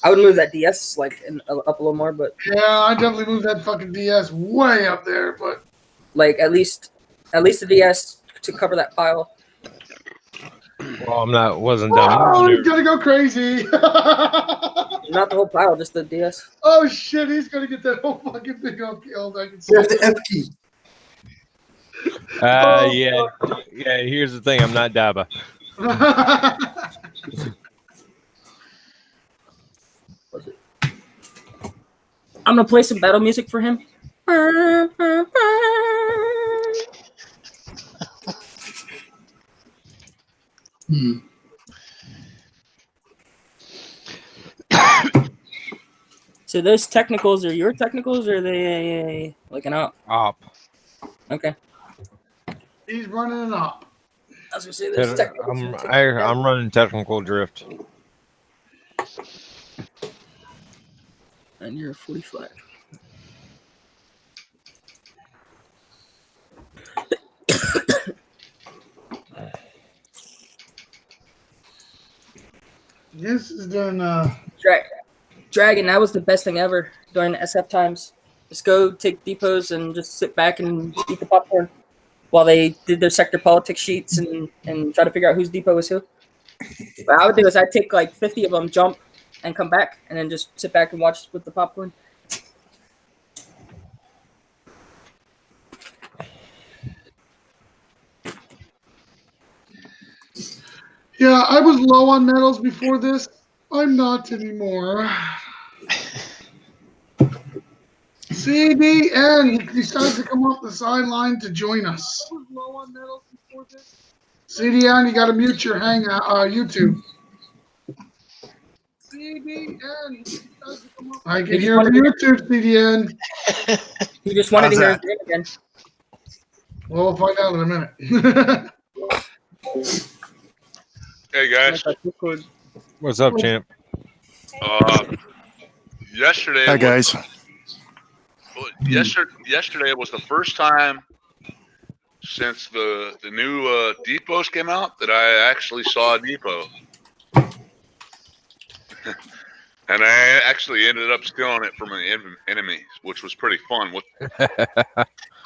I would move that DS like up a little more, but Yeah, I definitely moved that fucking DS way up there, but like at least the DS to cover that pile. Well, wasn't done. oh, he's gonna go crazy. Not the whole pile, just the DS. Oh shit, he's gonna get that whole fucking thing all killed. I can see. You have the F key. Yeah. Here's the thing. I'm not Daba. I'm gonna play some battle music for him. So those technicals are your technicals, or are they like an op? Op. Okay. He's running it up. I was gonna say there's technicals. I'm running technical drift. And you're 45. This is doing Dragon, that was the best thing ever during the SF times. Just go take depots and just sit back and eat the popcorn while they did their sector politics sheets and try to figure out whose depot was who. What I would do is I'd take like 50 of them, jump, and come back, and then just sit back and watch with the popcorn. Yeah, I was low on medals before this. I'm not anymore. CDN, he decides to come off the sideline to join us. I was low on medals before this. CDN, you got to mute your YouTube. CDN, I can hear the YouTube, CDN. You just wanted to hear his name again. Well, we'll find out in a minute. Hey guys. What's up, champ? Yesterday. Hi guys. Yesterday was the first time since the new depots came out that I actually saw a depot. And I actually ended up stealing it from an enemy, which was pretty fun.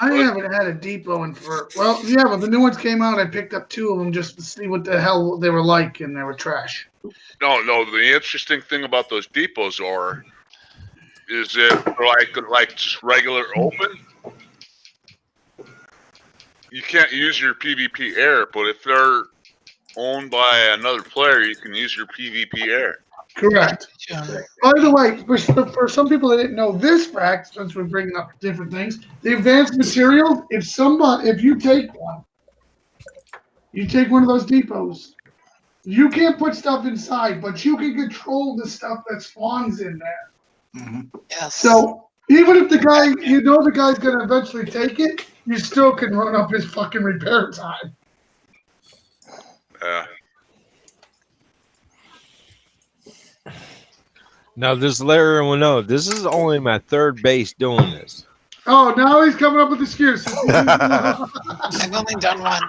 I haven't had a depot in well, yeah, but the new ones came out. I picked up 2 of them just to see what the hell they were like, and they were trash. No. The interesting thing about those depots is it like just regular open. You can't use your PvP air, but if they're owned by another player, you can use your PvP air. Correct. By the way, for some people that didn't know this fact, since we're bringing up different things, the advanced materials, if you take one of those depots, you can't put stuff inside, but you can control the stuff that spawns in there. Mm-hmm. Yes. So even if the guy's going to eventually take it, you still can run up his fucking repair time. Yeah. Now, this Larry will know, this is only my 3rd base doing this. Oh, now he's coming up with excuses. I've only done one.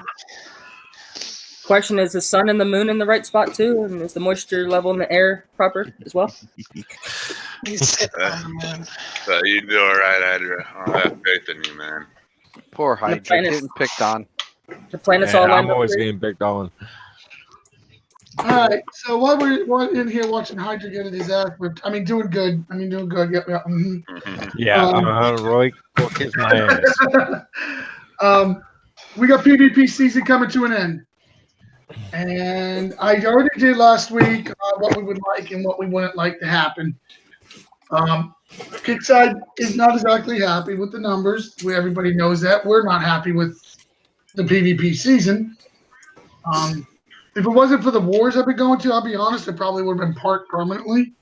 Question: is the sun and the moon in the right spot too, and is the moisture level in the air proper as well? He's sitting on the moon. You do all right, Hydra. I have faith in you, man. Poor Hydra getting picked on. The planets all lined I'm up always here? getting picked on. All right, so while we're in here watching Hydra get his ass whipped, doing good. Yep. Mm-hmm. Yeah, Roy, go kiss my ass. We got PvP season coming to an end. And I already did last week what we would like and what we wouldn't like to happen. Kickside is not exactly happy with the numbers. Everybody knows that. We're not happy with the PvP season. If it wasn't for the wars I've been going to, I'll be honest, it probably would have been parked permanently.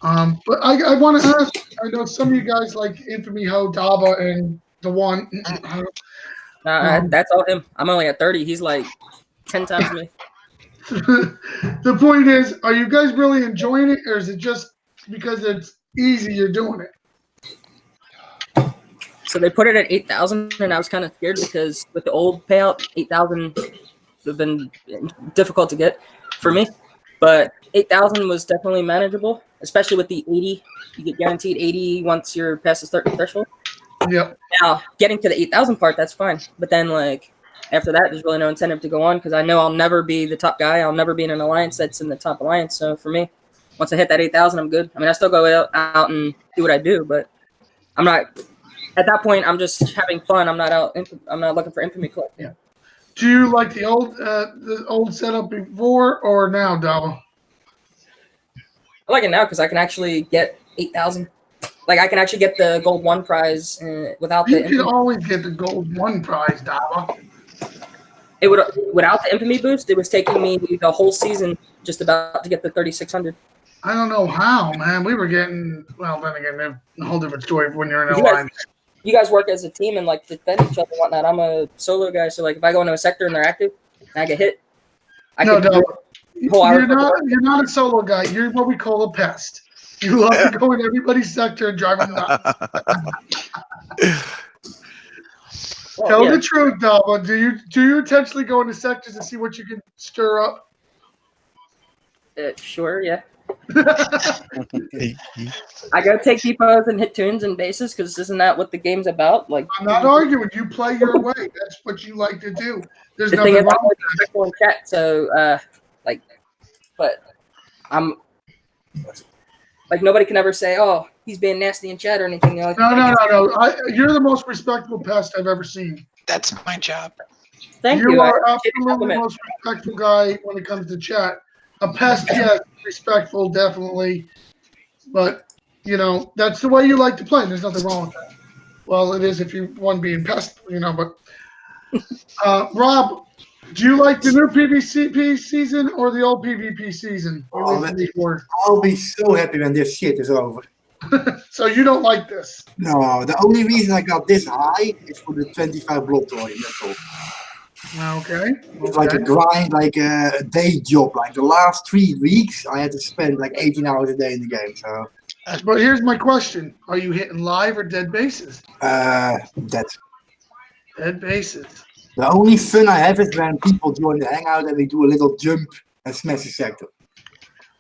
But I want to ask, I know some of you guys like Infamy Ho, Daba, and the one. That's all him. I'm only at 30. He's like 10 times me. The point is, are you guys really enjoying it, or is it just because it's easy you're doing it? So they put it at 8,000, and I was kind of scared because with the old payout, 8,000 would have been difficult to get for me. But 8,000 was definitely manageable, especially with the 80. You get guaranteed 80 once you're past a certain threshold. Yep. Now, getting to the 8,000 part, that's fine. But then, like, after that, there's really no incentive to go on because I know I'll never be the top guy. I'll never be in an alliance that's in the top alliance. So for me, once I hit that 8,000, I'm good. I mean, I still go out and do what I do, but I'm not at that point. I'm just having fun. I'm not out. I'm not looking for infamy club. Yeah. Do you like the old setup before or now, Dava? I like it now because I can actually get 8,000. Like I can actually get the gold 1 prize without You the. can Infamy. always get the gold 1 prize, Dava. It would without the infamy boost. It was taking me the whole season just about to get the 3,600. I don't know how, man. We were getting then again, a whole different story when you're in a line. You guys work as a team and like defend each other and whatnot. I'm a solo guy, so like if I go into a sector and they're active and I get hit, You're not a solo guy. You're what we call a pest. You love to go in everybody's sector and drive them nuts. Tell the truth, Dava. Do you intentionally go into sectors to see what you can stir up? Sure, yeah. I go take depots and hit tunes and bases because isn't that what the game's about? Like I'm not arguing. You play your way. That's what you like to do. There's the nothing thing is, wrong I'm with respectful in chat, so but I'm like nobody can ever say, "Oh, he's being nasty in chat" or anything. Like, No. You're the most respectable pest I've ever seen. That's my job. Thank you. You are absolutely the most respectful guy when it comes to chat. A pest, yes, respectful, definitely. But, that's the way you like to play. There's nothing wrong with that. Well, it is if you want being pest, but. Rob, do you like the new PvP season or the old PvP season? I'll be so happy when this shit is over. So you don't like this? No, the only reason I got this high is for the 25 blood toy. That's all. Okay. It's like a grind, like a day job. Like the last 3 weeks, I had to spend like 18 hours a day in the game. So. But here's my question: are you hitting live or dead bases? Dead bases. The only fun I have is when people join the hangout and they do a little jump and smash the sector.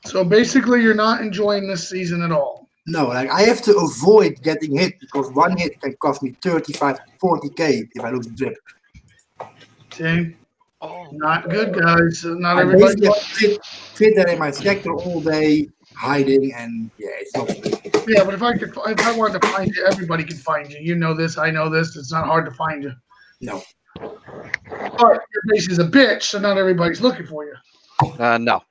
So basically, you're not enjoying this season at all. No, like I have to avoid getting hit because one hit can cost me 35 to 40k if I lose the drip. See? Not good, guys. Not everybody. Sit there in my sector all day, hiding, and it's not good. Yeah, but if I wanted to find you, everybody can find you. You know this, I know this. It's not hard to find you. No. But your base is a bitch, so not everybody's looking for you. No.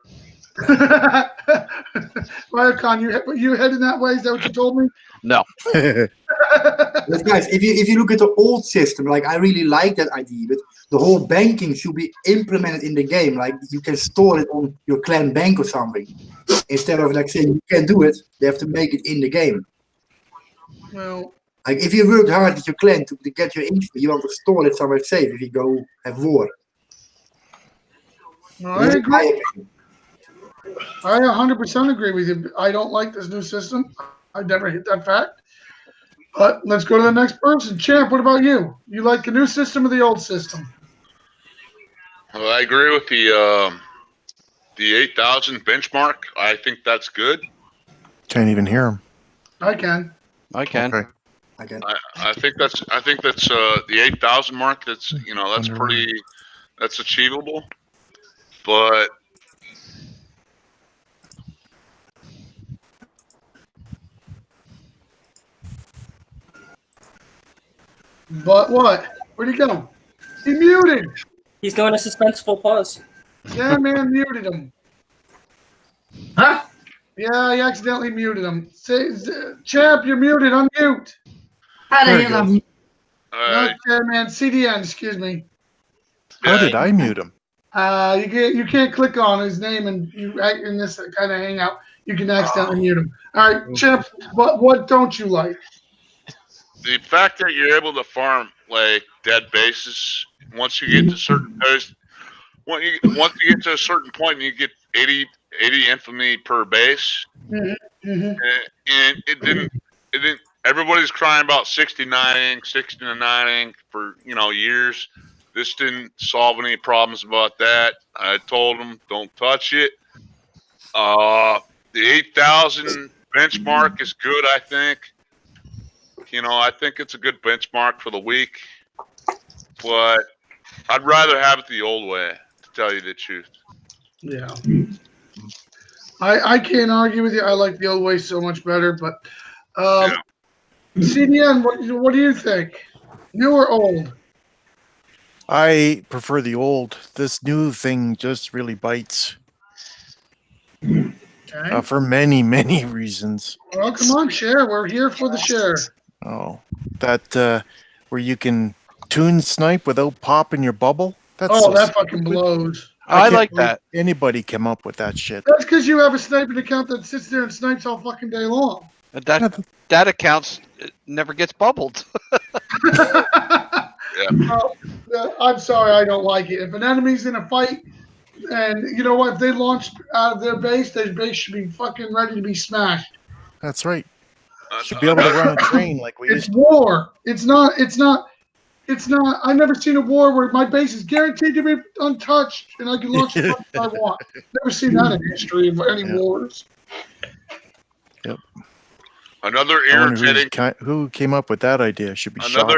Ryocon, you heading that way? Is that what you told me? No. But guys, if you look at the old system, like I really like that idea, but the whole banking should be implemented in the game. Like you can store it on your clan bank or something. Instead of like saying you can't do it, they have to make it in the game. Well, like if you worked hard with your clan to get your info, you want to store it somewhere safe if you go have war. No, I agree. I 100% agree with you. I don't like this new system. I've never hit that fact. But let's go to the next person. Champ, what about you? You like the new system or the old system? Well, I agree with the 8,000 benchmark. I think that's good. Can't even hear him. I can. I can. Okay. I can. I think that's the 8,000 mark. That's that's achievable. But But what? Where'd he go? He muted. He's going to suspenseful pause. Yeah, man, muted him. Huh? Yeah, you accidentally muted him. Champ, you're muted. Unmute. How There the it hell goes. Okay, man. CDN, excuse me. How did I mute him? You can't click on his name and you in this kind of hangout. You can accidentally mute him. All right, Champ. What don't you like? The fact that you're able to farm like dead bases once you get to certain once you get to a certain point, you get 80 infamy per base, Mm-hmm. and it didn't. Everybody's crying about 69ing for years. This didn't solve any problems about that. I told them don't touch it. The 8,000 benchmark is good. I think. I think it's a good benchmark for the week, but I'd rather have it the old way, to tell you the truth. Yeah. I can't argue with you. I like the old way so much better, but CDN, what do you think? New or old? I prefer the old. This new thing just really bites Okay. for many, many reasons. Well, come on, share. We're here for the share. Oh, that where you can tune snipe without popping your bubble. That's That fucking blows. I can't like believe that. Anybody came up with that shit? That's because you have a sniping account that sits there and snipes all fucking day long. That account never gets bubbled. I'm sorry, I don't like it. If an enemy's in a fight, and you know what, if they launch out of their base should be fucking ready to be smashed. That's right. Should be able to run a train like we It's used to. war. It's not. I've never seen a war where my base is guaranteed to be untouched and I can launch as much as I want. Never seen that in history of any wars. Yep. Another I wonder irritating. who came up with that idea should be shot.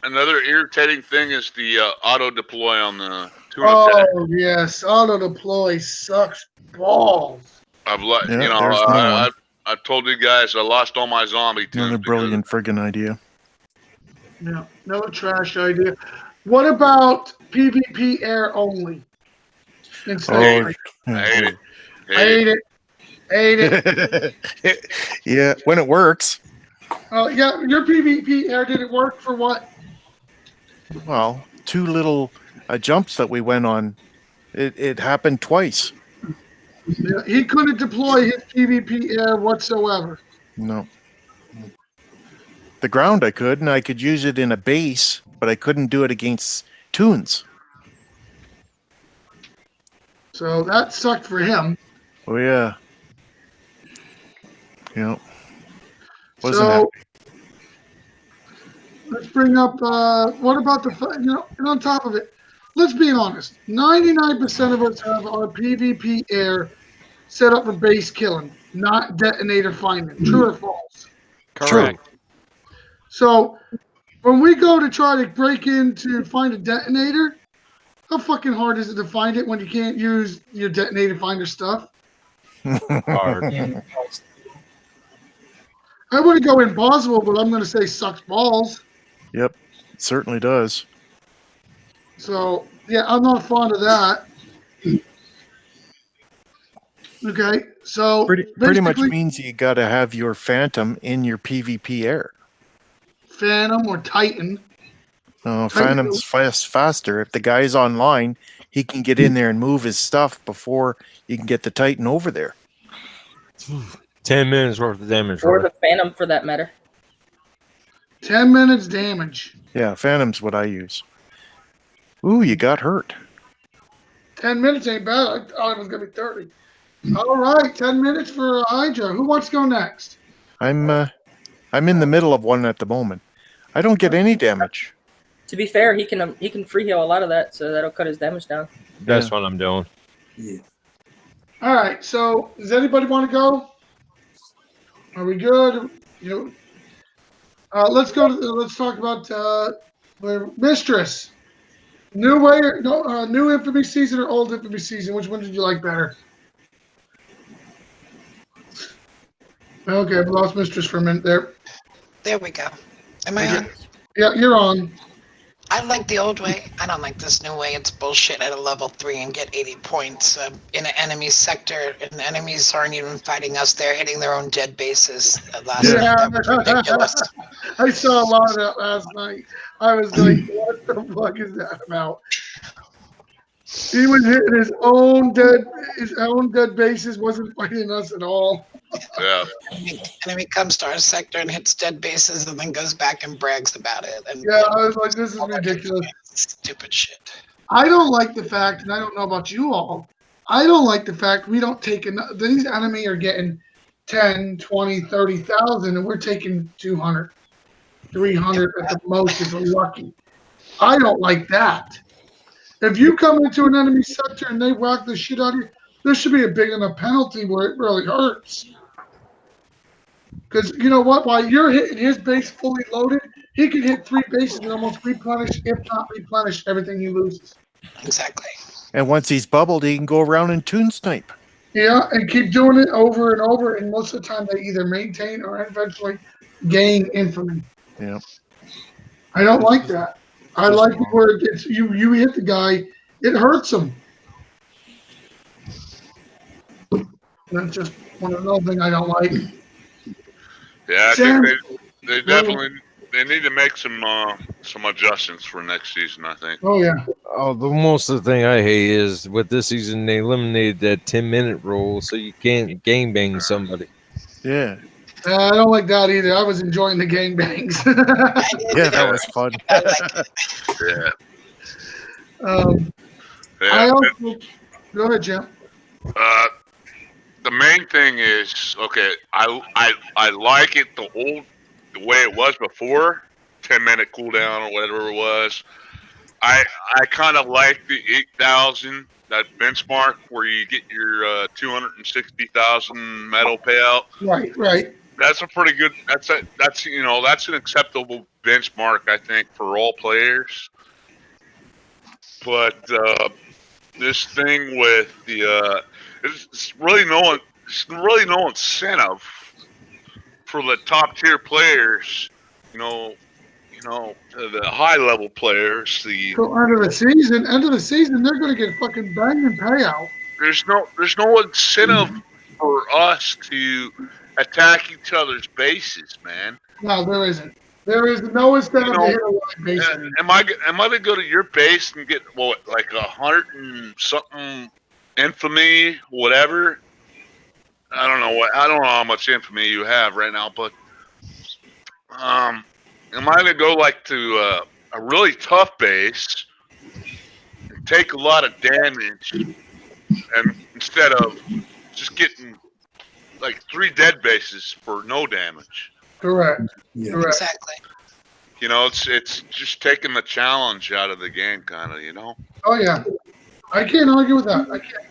Another irritating thing is the auto deploy on the tuna Oh tag. yes, auto deploy sucks balls. I've told you guys I lost all my zombie tunes. Another brilliant friggin' idea. No, no trash idea. What about PvP air only? Oh, I hate it. Hate it. Yeah, when it works. Oh yeah, your PvP air didn't work for what? Well, two little jumps that we went on. It happened twice. Yeah, he couldn't deploy his PvP air whatsoever. No. The ground I could, and I could use it in a base, but I couldn't do it against tunes. So that sucked for him. Oh yeah. Yeah. Wasn't So happy. let's bring up. What about and on top of it, let's be honest. 99% of us have our PvP air set up for base killing, not detonator finding. True or false? Correct. So when we go to try to break in to find a detonator, how fucking hard is it to find it when you can't use your detonator finder stuff? Hard. I wouldn't go impossible, but I'm going to say sucks balls. Yep, it certainly does. So, yeah, I'm not fond of that. Okay, so Pretty much means you got to have your Phantom in your PvP air. Phantom or Titan. Phantom's faster. If the guy's online, he can get in there and move his stuff before you can get the Titan over there. 10 minutes worth of damage. Or the Phantom, for that matter. 10 minutes damage. Yeah, Phantom's what I use. Ooh, you got hurt. 10 minutes ain't bad. I thought it was going to be 30. All right, 10 minutes for Hydra. Who wants to go next? I'm in the middle of one at the moment. I don't get any damage. To be fair, he can free heal a lot of that, so that'll cut his damage down. That's what I'm doing. Yeah. All right, so does anybody want to go? Are we good? Let's go. Let's talk about Mistress. New Infamy season or old Infamy season? Which one did you like better? Okay, I've lost Mistress for a minute there. There we go. Am I on? Yeah, you're on. I like the old way. I don't like this new way. It's bullshit at a level 3 and get 80 points in an enemy sector, and the enemies aren't even fighting us. They're hitting their own dead bases. Last night, that was ridiculous. I saw a lot of that last night. I was like, what the fuck is that about? He was hitting his own dead bases, wasn't fighting us at all. Yeah. Enemy comes to our sector and hits dead bases and then goes back and brags about it. And Yeah, I was like, this is ridiculous. Stupid shit. I don't like the fact, and I don't know about you all, I don't like the fact we don't take enough. These enemy are getting 10, 20, 30,000, and we're taking 200, 300 at the most if we're lucky. I don't like that. If you come into an enemy sector and they whack the shit out of you, there should be a big enough penalty where it really hurts. Because you know what? While you're hitting his base fully loaded, he can hit 3 bases and almost replenish, if not replenish, everything he loses. Exactly. And once he's bubbled, he can go around and toon snipe. Yeah, and keep doing it over and over, and most of the time they either maintain or eventually gain infamy. Yeah. I don't like that. I like where it gets you hit the guy, it hurts him. That's just another thing I don't like. Yeah, I Sam- think they definitely they need to make some adjustments for next season. I think. Oh yeah. Oh, the most of the thing I hate is with this season they eliminated that 10-minute rule, so you can't gangbang somebody. Yeah. I don't like that either. I was enjoying the gangbangs. Yeah, that was fun. I like it. Yeah. I Yeah. also go ahead, Jim. The main thing is okay. I like it the way it was before, 10-minute cooldown or whatever it was. I kind of like the 8,000, that benchmark where you get your 260,000 medal payout. Right. That's a pretty good. That's an acceptable benchmark, I think, for all players. But this thing with the it's really no incentive for the top tier players. The high level players. So end of the season, they're going to get fucking banging payout. There's no incentive for us to attack each other's bases, man. No, there isn't. There is no incentive to hit a line base. Am I gonna go to your base and get like 100 and something infamy, whatever? I don't know how much infamy you have right now, but am I gonna go like to a really tough base and take a lot of damage, and instead of just getting like 3 dead bases for no damage? Correct. Yeah. Correct. Exactly. It's just taking the challenge out of the game, kind of. Oh yeah, I can't argue with that. I can't.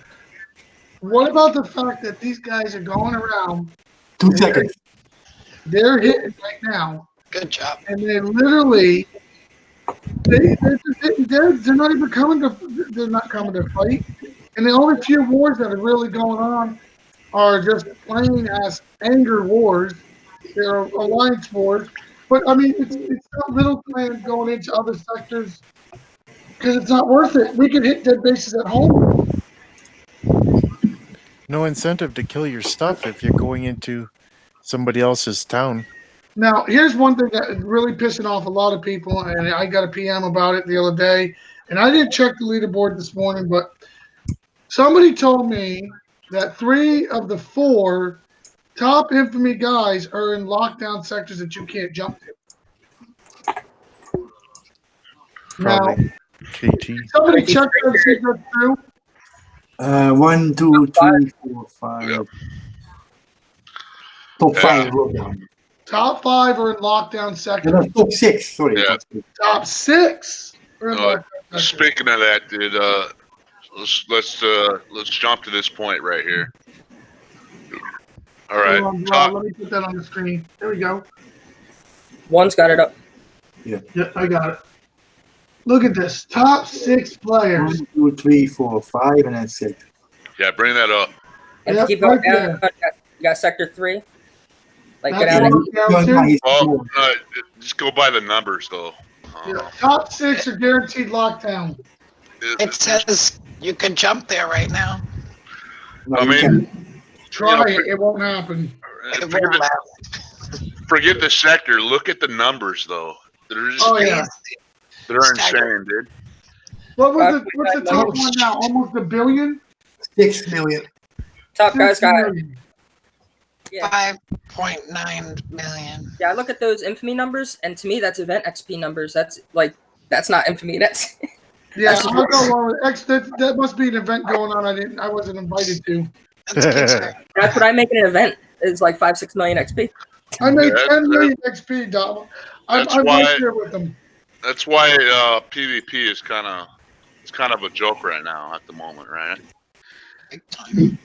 What about the fact that these guys are going around? 2 seconds. They're hitting right now, Good job. and they literally they're just hitting dead. They're not even coming to. They're not coming to fight. And the only few wars that are really going on are just plain as anger wars. They're alliance wars. But I mean, it's not little clan going into other sectors because it's not worth it. We can hit dead bases at home. No incentive to kill your stuff if you're going into somebody else's town. Now, here's one thing that is really pissing off a lot of people, and I got a PM about it the other day, and I didn't check the leaderboard this morning, but somebody told me that 3 of the 4 top infamy guys are in lockdown sectors that you can't jump to. Now, Probably KT. somebody check that and see if that's true. 1, 2, 3, 4, 5. Top 5 lockdown. Top 5 are in lockdown sectors. No, top 6. Sorry. Yeah. Top 6. Top 6 are in Uh, lockdown sectors. Speaking of that, dude, let's jump to this point right here. All right, Hold on, top, let me put that on the screen. There we go. One's got it up. Yep, I got it. Look at this. Top 6 players. 1, 2, 3, 4, 5, and then 6. yeah, bring that up. And Yep, keep going right down. there. You got sector 3. Like, That's get out of lockdown too. Oh, just go by the numbers though. Top 6 are guaranteed lockdown. It says you can jump there right now. No, I you mean, can't. Try it. It won't happen. It forget, won't the, last. forget the sector. Look at the numbers, though. They're just Oh, yeah. they're Staggering. insane, dude. What's the top one now? Almost $1 billion? 6 million. Top guys 6 got million. yeah. 5.9 million. Yeah, I look at those infamy numbers, and to me, that's event XP numbers. That's not infamy. That's Yeah, That's I'll go along with X. That must be an event going on. I wasn't invited to. That's Kickstarter. that's what I make an event is like 5-6 million XP. I made Yeah, 10 million XP, Dom. I'm That's right why- there with them. That's why PvP is kind of a joke right now at the moment, right? Big time.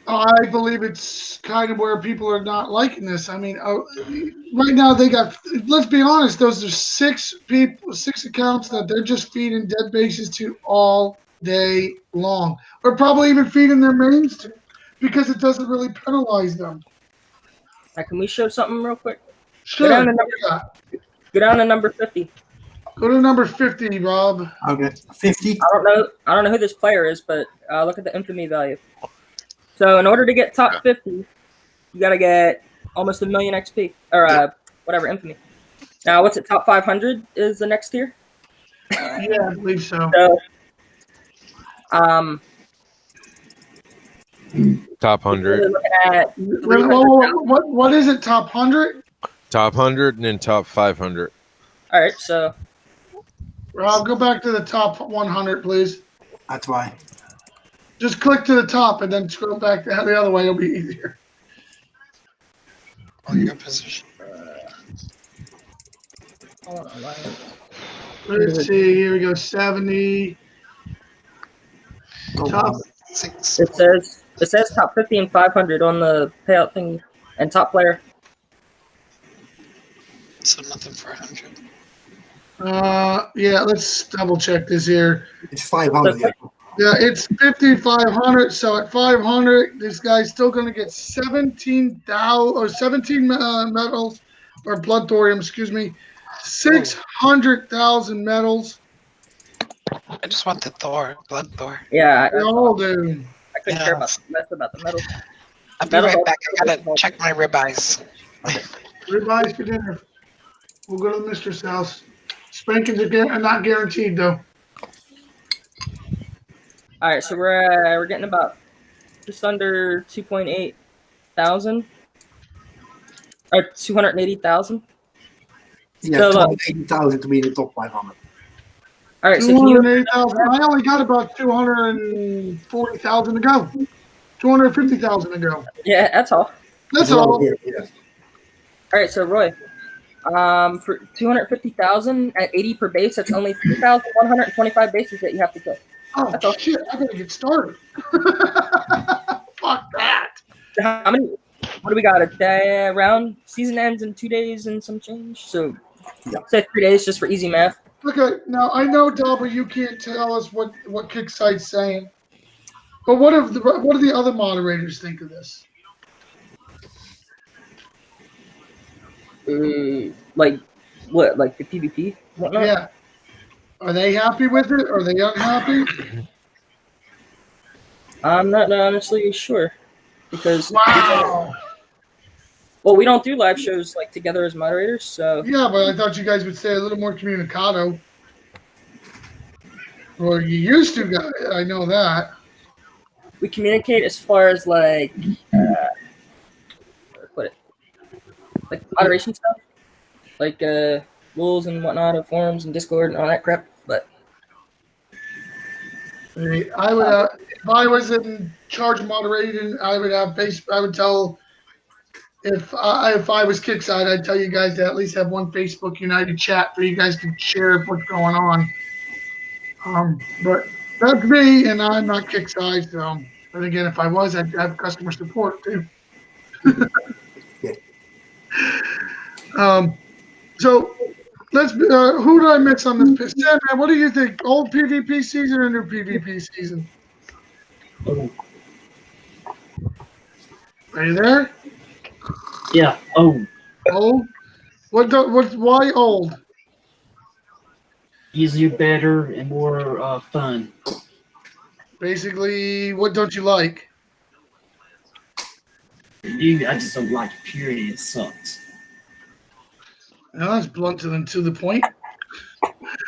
I believe it's kind of where people are not liking this. I mean, right now they got. Let's be honest; those are 6 accounts that they're just feeding dead bases to all day long, or probably even feeding their mains to, because it doesn't really penalize them. Can we show something real quick? Sure. Go down to what number- you got? Go down to number 50. Go to number 50, Rob. Okay. 50. I don't know who this player is, but look at the infamy value. So in order to get top 50, you got to get almost 1 million XP or whatever infamy. Now, what's it? Top 500 is the next tier. Yeah, I believe so. So, Top 100. we're looking at What is it? Top 100? Top 100 and then top 500. All right, so Rob, go back to the top 100, please. That's why. Just click to the top and then scroll back the other way. It'll be easier. Oh, your position. hold on, Let's see. Here we go. 70. Top. 6. it says top 50 and 500 on the payout thing, and top player. So nothing for 100. Yeah, let's double check this here. It's 500. Yeah. Yeah, it's 5,500. So at 500, this guy's still going to get 17,000 or 17 medals or blood thorium, excuse me, 600,000 medals. I just want the Thor, blood Thor. Yeah, They all do. I couldn't care about the medals. I'll be That'll right help. back. I gotta check my ribeyes. Ribeyes for dinner. We'll go to the mistress' house. Spankings are not guaranteed, though. All right, so we're getting about just under 2.8 thousand or 280,000. Yeah, So, 280,000 to be in the top 500. All right, so can you 280,000. I only got about 240,000 to go. 250,000 to go. yeah, that's all. That's all. Yeah, yeah. All right, so Roy, for 250,000 at 80 per base, that's only 3,125 bases that you have to kill. Oh, That's all. shit. I gotta get started. Fuck that. How many? What do we got? A day around season ends in 2 days and some change. So, say 3 days just for easy math. Okay, now I know, Double, you can't tell us what Kicksite's saying, but what do the other moderators think of this? Like what? Like the PvP? Whatnot? Yeah, are they happy with it? Are they unhappy? I'm not honestly sure because Wow. well, we don't do live shows like together as moderators, so Yeah, but I thought you guys would say a little more communicado. Well, you used to, guys. I know that. we communicate as far as like like moderation stuff, like rules and whatnot of forums and Discord and all that crap. But I would, if I was in charge of moderating, I would tell, if I was Kickside, I'd tell you guys to at least have one Facebook United chat where you guys can share what's going on. But that's me, and I'm not Kickside. So, but again, if I was, I'd have customer support too. So let's. Who did I miss on this? Sam, man, what do you think? Old PvP season or new PvP season? Are you there? Yeah. Oh, Old? Why old? easier, better, and more fun. Basically, what don't you like? I just don't like it. Period. It sucks. No, that's blunt and to the point.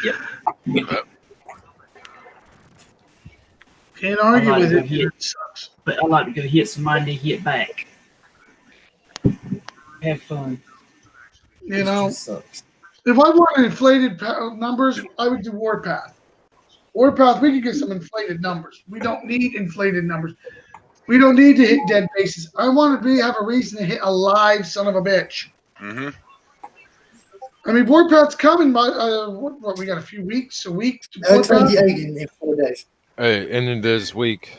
Yep. Can't argue like with to it. hit- It sucks. But I like to go hit somebody, they hit back. Have fun. You It know, just sucks. if I wanted inflated numbers, I would do Warpath. Warpath, we could get some inflated numbers. We don't need inflated numbers. We don't need to hit dead bases. I want to have a reason to hit a live son of a bitch. Mm-hmm. I mean, Warpath's coming. By what? We got a few weeks, a week. To Warpath. 28 in 4 days. Hey, ending this week.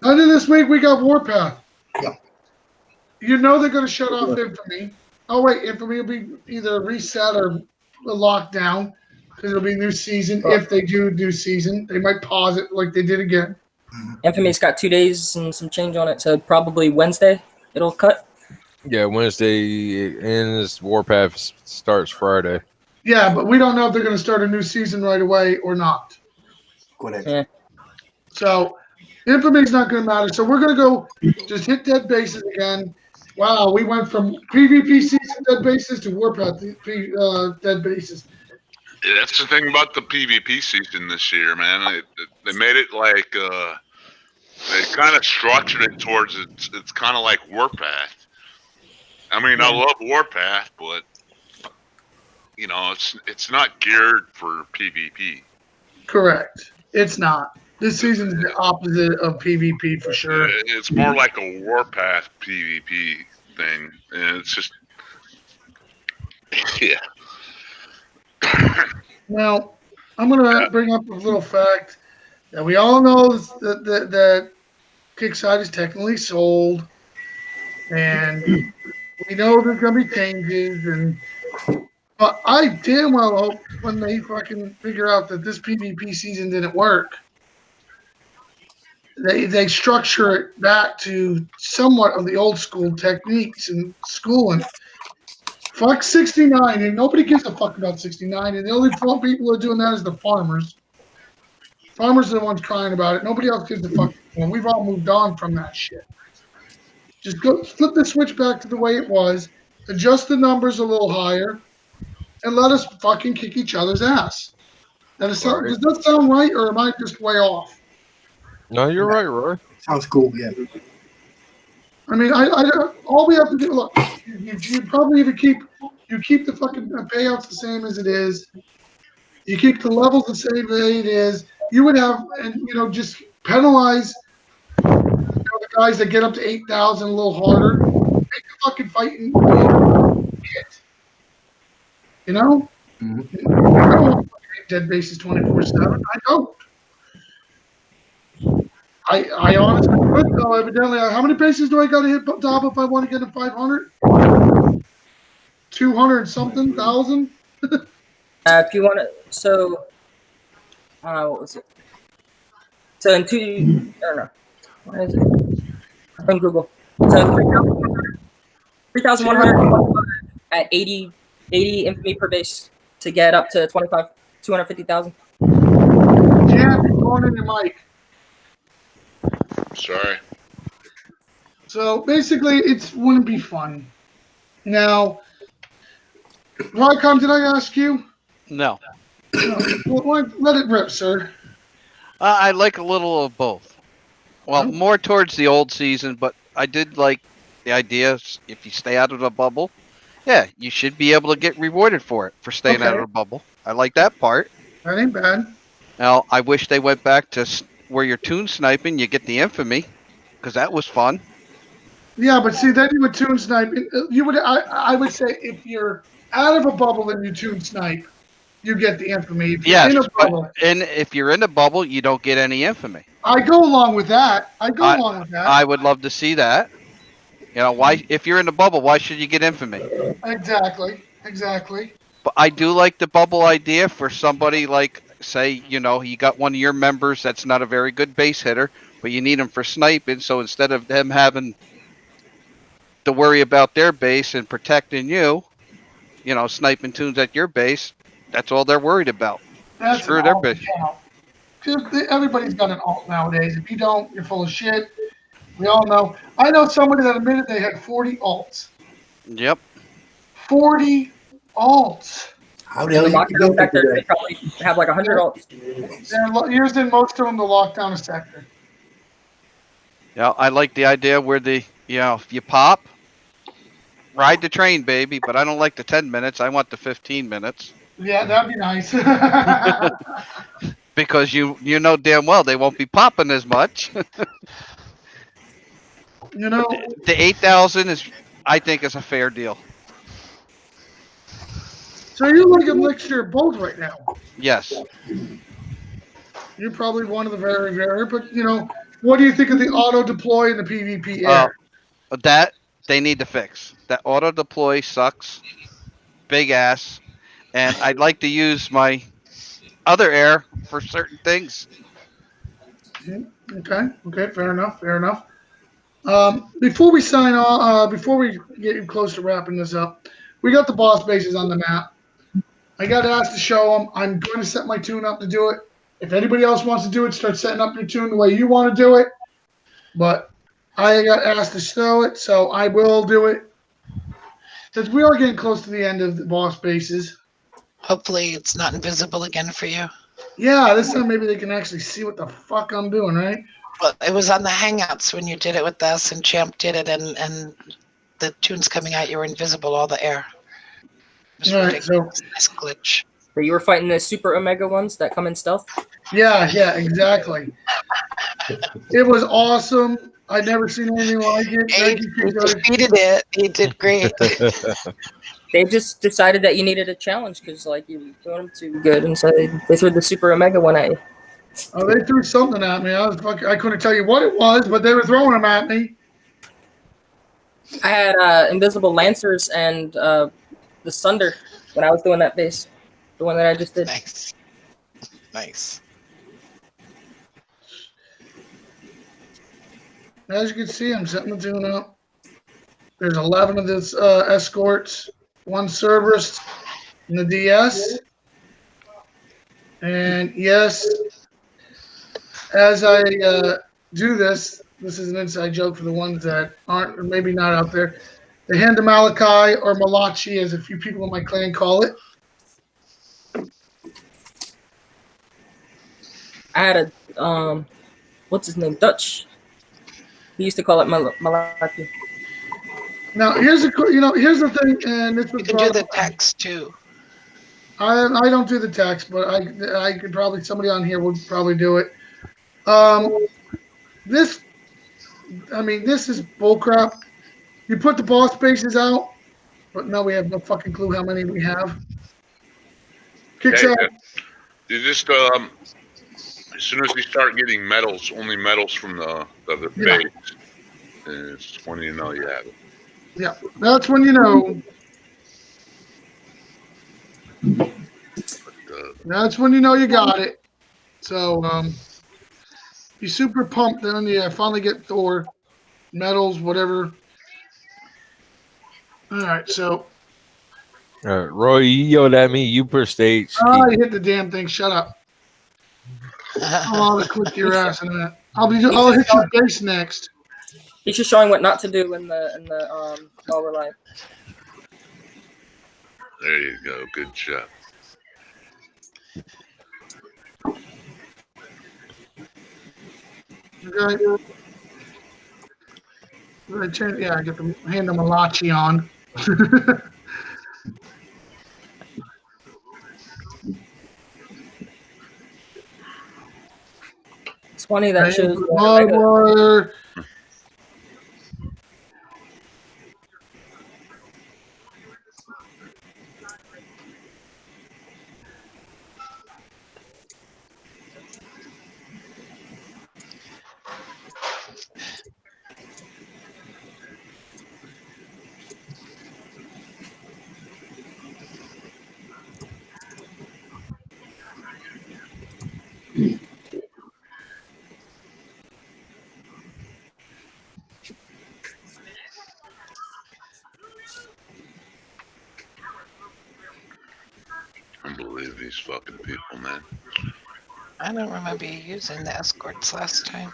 End of this week, we got Warpath. Yeah. You know they're going to shut off Infamy. Oh, wait. Infamy will be either a reset or a lockdown because it'll be new season. If they do new season, they might pause it like they did again. Infamy's got 2 days and some change on it, so probably Wednesday it'll cut. Yeah, Wednesday ends. Warpath starts Friday. Yeah, but we don't know if they're going to start a new season right away or not. Correct. Yeah. So Infamy's not going to matter. So we're going to go just hit dead bases again. Wow, we went from PvP season dead bases to Warpath dead bases. Yeah, that's the thing about the PvP season this year, man. They made it like they kind of structured it towards it's kind of like Warpath. I mean, I love Warpath, but you know, it's not geared for PvP. Correct. It's not. This season's the opposite of PvP for sure. It's more like a Warpath PvP thing, and it's just yeah. Now, I'm going to bring up a little fact that we all know that Kickside is technically sold, and we know there's going to be changes, but I damn well hope when they fucking figure out that this PvP season didn't work, they structure it back to somewhat of the old school techniques and schooling. Fuck 69, and nobody gives a fuck about 69, and the only people who are doing that is the farmers. Farmers are the ones crying about it. Nobody else gives a fuck. And we've all moved on from that shit. Just go flip the switch back to the way it was, adjust the numbers a little higher, and let us fucking kick each other's ass. Does that sound right, or am I just way off? No, you're right, Roy. Sounds cool, yeah. I mean, I all we have to do, look, you probably even keep the fucking payouts the same as it is. You keep the levels the same way it is. You would have, and just penalize the guys that get up to 8,000 a little harder. Make the fucking fighting hit. You know? Mm-hmm. I don't want dead bases 24/7. I don't. I honestly could, though, evidently. How many bases do I got to hit top if I want to get to 500? 200 something thousand? If you want to, so, what was it? So I don't know. What is it? From Google. So 3,100 at 80 infamy per base to get up to 250,000. Yeah, going in your mic. Sorry. So basically, it wouldn't be fun. Now, Rycom, did I ask you? No. Well, let it rip, sir. I like a little of both. Well, more towards the old season, but I did like the idea if you stay out of the bubble, yeah, you should be able to get rewarded for it, for staying out of the bubble. I like that part. That ain't bad. Now, I wish they went back to where you're toon sniping, you get the infamy, because that was fun. Yeah, but see, then you would toon snipe. I would say if you're out of a bubble and you toon snipe, you get the infamy. If you're in a bubble, and if you're in a bubble, you don't get any infamy. I go along with that. I would love to see that. Why? If you're in the bubble, why should you get infamy? Exactly. But I do like the bubble idea for somebody like, say, you got one of your members that's not a very good base hitter, but you need them for sniping. So instead of them having to worry about their base and protecting you, sniping tunes at your base, that's all they're worried about. That's Screw an their alt base. account. 'Cause everybody's got an alt nowadays. If you don't, you're full of shit. We all know. I know somebody that admitted they had 40 alts. Yep. 40 alts. How the In hell the you keep lockdown going sector, to they that? probably have like 100 alts. They're using most of them to lock down a sector. Yeah, I like the idea where if you pop, ride the train, baby. But I don't like the 10 minutes. I want the 15 minutes Yeah, that'd be nice. because you know damn well they won't be popping as much. You know, The 8,000 I think, is a fair deal. so you're like a mixture of both right now. Yes. You're probably one of the very rare, but what do you think of the auto deploy and the PvP air? That they need to fix. That auto deploy sucks. Big ass. And I'd like to use my other air for certain things. Okay, fair enough. Before we sign off, before we get close to wrapping this up, we got the boss bases on the map. I got asked to show them. I'm going to set my tune up to do it. If anybody else wants to do it, start setting up your tune the way you want to do it. But I got asked to show it, so I will do it. Since we are getting close to the end of the boss bases. Hopefully it's not invisible again for you. Yeah, this time maybe they can actually see what the fuck I'm doing, right? Well, it was on the Hangouts when you did it with us and Champ did it and the tunes coming out, you were invisible all the air. It was All right, ridiculous. Nice glitch. So you were fighting the super omega ones that come in stealth? Yeah, exactly. It was awesome. I'd never seen anything like it. Thank you, He guys. defeated it. He did great. They just decided that you needed a challenge because like you were doing them too good, and so they threw the super omega one at you. Oh, they threw something at me. I couldn't tell you what it was, but they were throwing them at me. I had invisible lancers and the Sunder when I was doing that base, the one that I just did. Nice. As you can see, I'm setting the tune up. There's 11 of this escorts, 1 Cerberus in the DS. And yes, as I do this is an inside joke for the ones that aren't, or maybe not out there. The Hand of Malachi, or Malachi, as a few people in my clan call it. I had a what's his name, Dutch. He used to call it Malaki. Now here's the thing, and this was You can do the text too. I don't do the text, but I could probably, somebody on here would probably do it. This is bullcrap. You put the boss bases out, but no, we have no fucking clue how many we have. Kicks Yeah, out. you just as soon as you start getting medals, only medals from the Yeah. base, it's when you know you have it. Yeah, that's when you know. That's when you know you got it. So, be super pumped then. Yeah, finally get Thor medals, whatever. All right, so. Roy, you yelled at me. You per stage. I hit the damn thing. Shut up. I'll click your ass in that. I'll hit your base next. He's just showing what not to do in the while we're live. There you go. Good job. Okay. I get the Hand of Malachi on. It's funny that shows. Omega. can't believe these fucking people, man. I don't remember you using the escorts last time.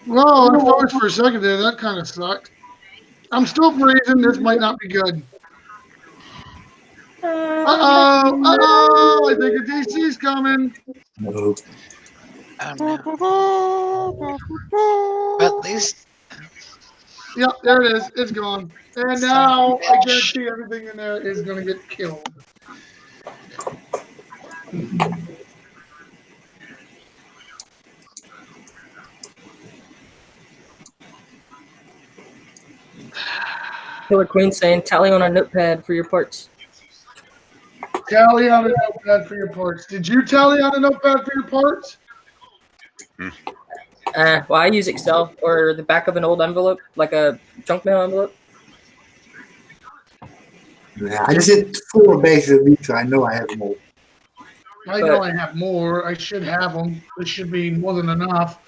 Well, I thought for a second there, that kind of sucked. I'm still freezing. This might not be good. Uh-oh. I think a DC's coming. No. But at least Yep, there it is. It's gone. And now I guarantee everything in there is going to get killed. Killer Queen saying, tally on a notepad for your parts. Tally on a notepad for your parts. Did you tally on a notepad for your parts? Well, I use Excel or the back of an old envelope, like a junk mail envelope. Yeah, I just did 4 bases a week, so I know I have them all. I know I have more. I should have them. This should be more than enough.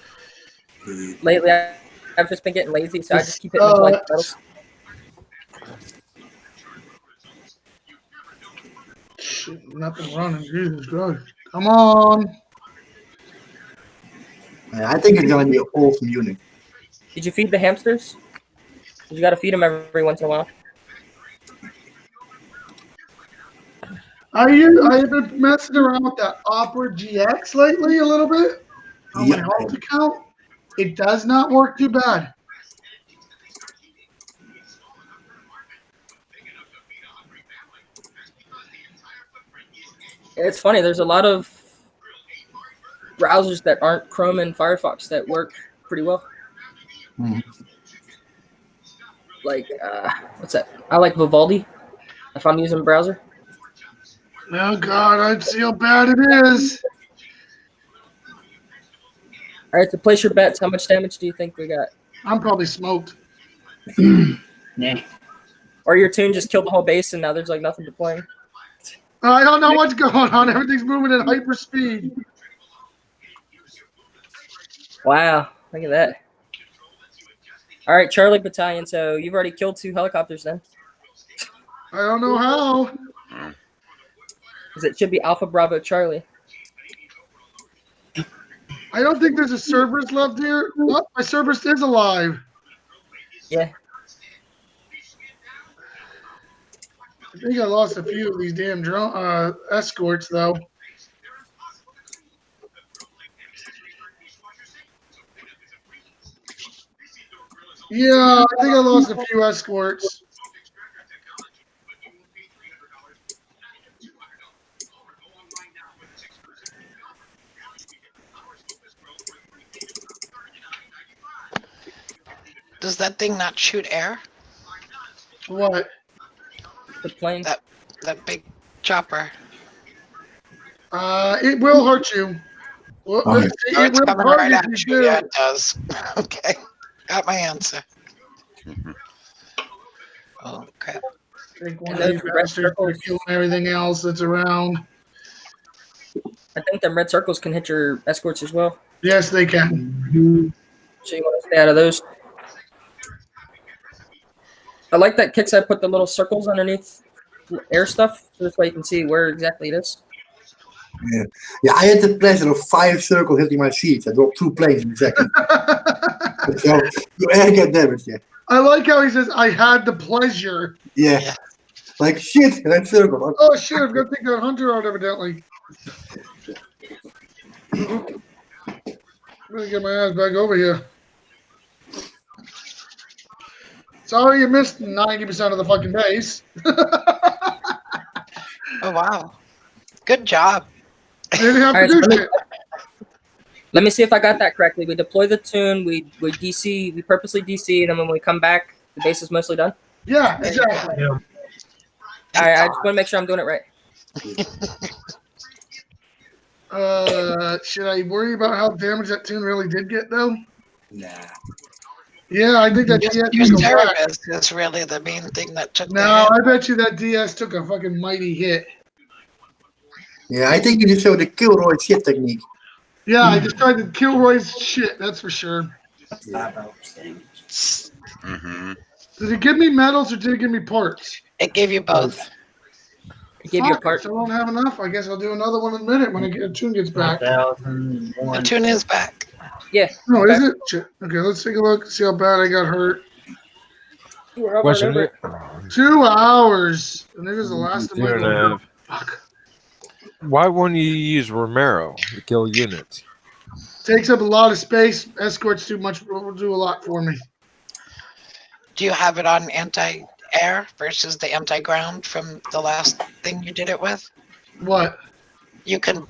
Lately, I've just been getting lazy, so I just keep hitting the blank medals. Shit, nothing running. Jesus Christ. Come on. Yeah, I think it's going to be an awesome unit. Did you feed the hamsters? You got to feed them every once in a while. I've been messing around with that Opera GX lately a little bit on my Halt account. It does not work too bad. It's funny. There's a lot of browsers that aren't Chrome and Firefox that work pretty well. Like, what's that? I like Vivaldi if I'm using a browser. Oh, God, I see how bad it is. All right, to place your bets, how much damage do you think we got? I'm probably smoked. Nah. Or your tune just killed the whole base and now there's like nothing deploying? I don't know what's going on. Everything's moving at hyper speed. Wow, look at that. All right, Charlie Battalion. So you've already killed 2 helicopters then. I don't know how. Because it should be Alpha Bravo Charlie. I don't think there's a Cerberus left here. Oh, my Cerberus is alive. Yeah. I think I lost a few of these damn drone escorts, though. Yeah, I think I lost a few escorts. does that thing not shoot air? What? The plane. That big chopper. It will hurt you. Well, Okay. Oh, it it's will coming right target at you you. too. Yeah, it does. Okay, got my answer. Oh crap! I think one And of those these red bastards are circles. killing everything else that's around. I think them red circles can hit your escorts as well. Yes, they can. So you want to stay out of those. I like that Kixeye put the little circles underneath air stuff, so this way you can see where exactly it is. Yeah, I had the pleasure of 5 circles hitting my seats. I dropped 2 planes in a second. So you air get damage, yeah. I like how he says, I had the pleasure. Yeah. Like shit, red circle. Oh, shit, I've got to take that hunter out, evidently. I'm going to get my ass back over here. Sorry you missed 90% of the fucking base. Oh wow, good job. I didn't have to Alright, do so shit. let me see if I got that correctly. We deploy the tune, we DC, we purposely DC, and then when we come back, the base is mostly done. Yeah, exactly. All right, I just want to make sure I'm doing it right. Should I worry about how damaged that tune really did get, though? Nah. Yeah, I think that Your DS took a whack. Cerberus is really the main thing that took. No, I bet you that DS took a fucking mighty hit. Yeah, I think you just showed the Kilroy shit technique. Yeah, I just tried to kill Roy's shit, that's for sure. Mm-hmm. Did it give me medals or did it give me parts? It gave you both. He gave you a Fuck, part. I don't have enough. I guess I'll do another one in a minute when Tune gets back. 1,001. Tune is back. No, is it? Shit. Okay, let's take a look. See how bad I got hurt. You were Question hovering it. over it. 2 hours. And it was the last of my 2.5. life. Fuck. Why wouldn't you use Romero to kill units? Takes up a lot of space. Escorts too much. Will do a lot for me. Do you have it on anti-air versus the anti-ground from the last thing you did it with? What? You can.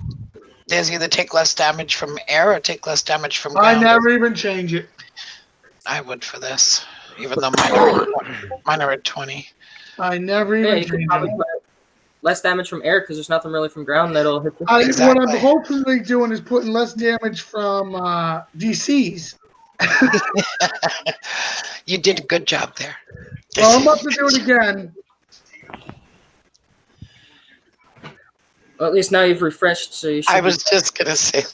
There's either take less damage from air or take less damage from I ground. never even change it. I would for this, even though mine are at 20. I never Yeah, even you could change probably it. put less damage from air because there's nothing really from ground that'll hit you. What Exactly. I'm hopefully doing is putting less damage from DCs. You did a good job there. Well, I'm about to do it again. Well, at least now you've refreshed, so you should. I was just gonna say.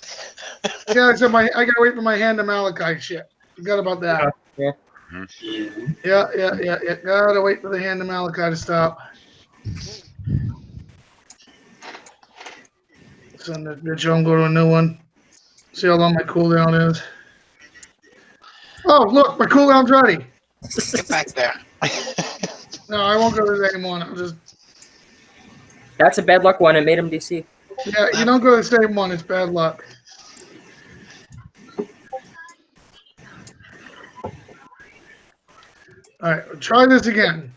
Yeah, so I gotta wait for my hand to Malachi shit. Forgot about that. Yeah. Yeah. Gotta wait for the hand to Malachi to stop. Send that bitch home, go to a new one. See how long my cooldown is. Oh, look, my cooldown's ready. Get back there. No, I won't go to the same one. I'll just. That's a bad luck one. It made him DC. Yeah, you don't go to the same one. It's bad luck. All right, try this again.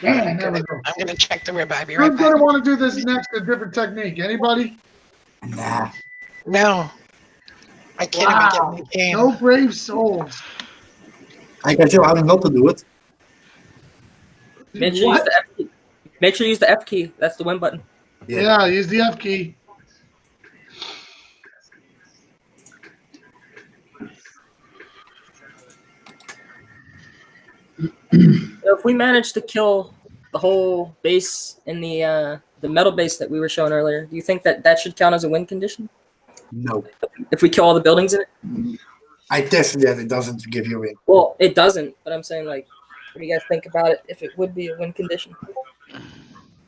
Yeah, there we go. I'm gonna check the rib. I'll be right Who's back. gonna want to do this next? A different technique? Anybody? Nah. No. I can't even get in the game. No brave souls. I can show how not to do it. Make sure you use the F key. Make sure you use the F key. That's the win button. Yeah, use the F key. So if we manage to kill the whole base in the metal base that we were showing earlier, do you think that that should count as a win condition? No. If we kill all the buildings in it? I tested that. It doesn't give you a win. Well, it doesn't, but I'm saying, like, what do you guys think about it if it would be a win condition?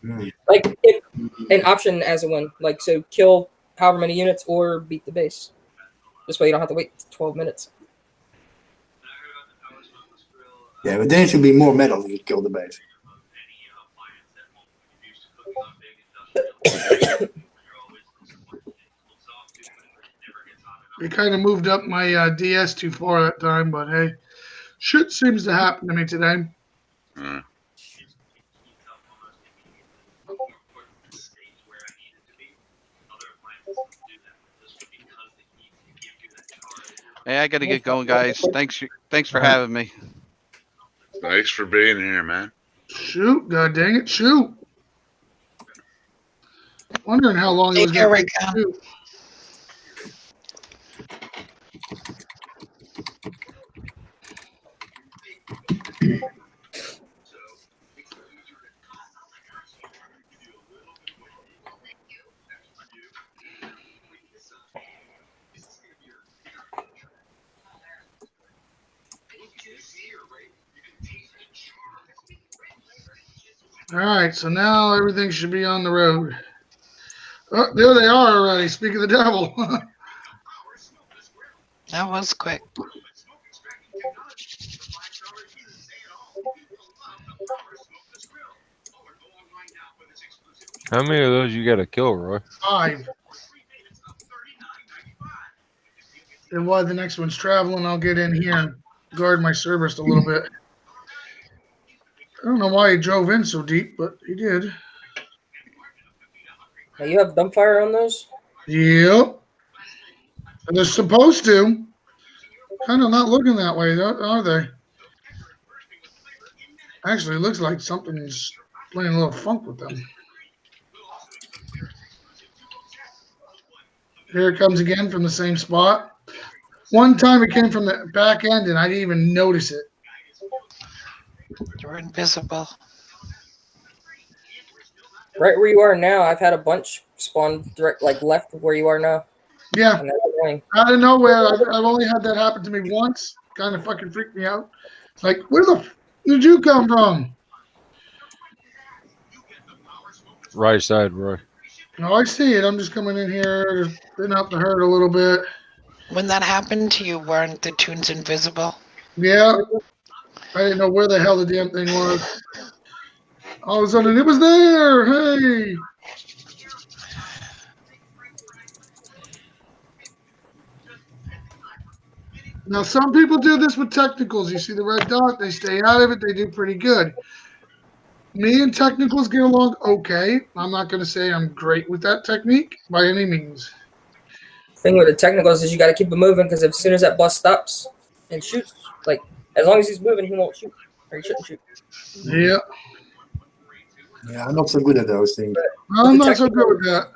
Hmm. Like, if, an option as a win. Like, so kill however many units or beat the base. This way you don't have to wait 12 minutes. Yeah, but then it should be more metal if you kill the base. We kind of moved up my DS too far that time, but hey, shit seems to happen to me today. Hey, I gotta get going, guys. Thanks for having me. Thanks for being here, man. Shoot, god dang it, shoot. Wondering how long it was Take care, going Rick. to shoot. All right, so now everything should be on the road. Oh, there they are already. Speak of the devil. That was quick. How many of those you got to kill, Roy? 5. And while the next one's traveling, I'll get in here and guard my Cerberus a little bit. I don't know why he drove in so deep, but he did. Now, you have dumbfire on those? Yep. And they're supposed to. Kind of not looking that way, are they? Actually, it looks like something's playing a little funk with them. Here it comes again from the same spot. One time it came from the back end, and I didn't even notice it. You're invisible. Right where you are now, I've had a bunch spawn direct, like left of where you are now. Yeah, And that's annoying. out of nowhere. I've only had that happen to me once. Kind of fucking freaked me out. Like, where the f did you come from? right side, Roy. No, I see it. I'm just coming in here, been up the herd a little bit. When that happened to you, weren't the tunes invisible? Yeah, I didn't know where the hell the damn thing was. All of a sudden, it was there. Hey. Now, some people do this with technicals. You see the red dot, they stay out of it, they do pretty good. Me and technicals get along okay. I'm not going to say I'm great with that technique by any means. Thing with the technicals is you got to keep it moving because as soon as that bus stops and shoots, like as long as he's moving, he won't shoot or he shouldn't shoot. Yeah. Yeah, I'm not so good at those things. I'm not so good with that.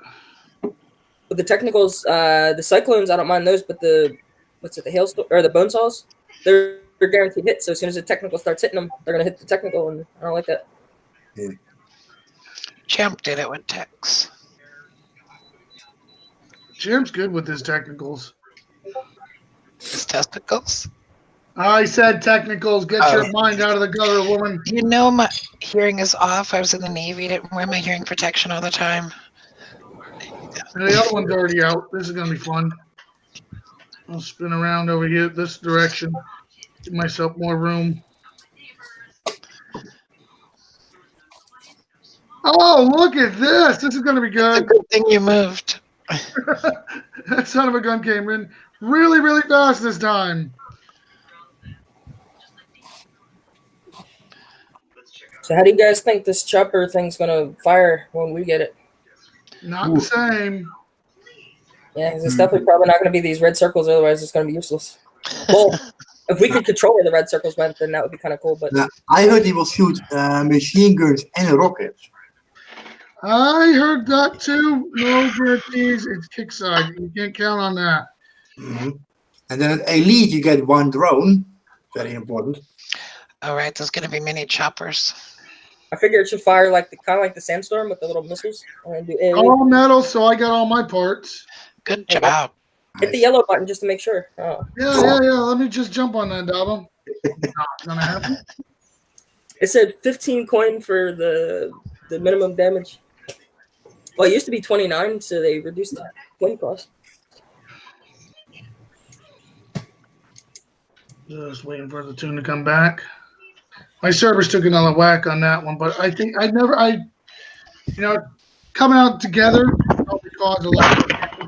With the technicals, the cyclones, I don't mind those, but the hailstorm or the bone saws, they're guaranteed hits. So as soon as the technical starts hitting them, they're gonna hit the technical, and I don't like that. Yeah. Champ did it with Tex. Jim's good with his technicals. His testicles. I said technicals. Get your mind out of the gutter, woman. You know my hearing is off. I was in the Navy. Didn't wear my hearing protection all the time. And the other one's already out. This is going to be fun. I'll spin around over here this direction. Give myself more room. Oh, look at this. This is going to be It's a good. good thing you moved. That son of a gun came in really, really fast this time. So how do you guys think this chopper thing's gonna fire when we get it? Not the same. Yeah, 'cause it's definitely probably not gonna be these red circles. Otherwise, it's gonna be useless. Well, if we could control where the red circles went, then that would be kind of cool. But Now, I heard he will shoot machine guns and rockets. I heard that too. No guarantees. It's kickside. You can't count on that. Mhm. And then at Elite, you get one drone. Very important. All right, there's gonna be mini choppers. I figure it should fire like the kind of like the sandstorm with the little missiles. And do AoE. All metal, so I got all my parts. Good Okay. job. Hit the yellow button just to make sure. Oh. Yeah. Let me just jump on that, Dabo. Not gonna happen. It said 15 coin for the minimum damage. Well, it used to be 29, so they reduced the coin cost. Just waiting for the tune to come back. My servers took another whack on that one, but I think coming out together probably caused a lot of damage.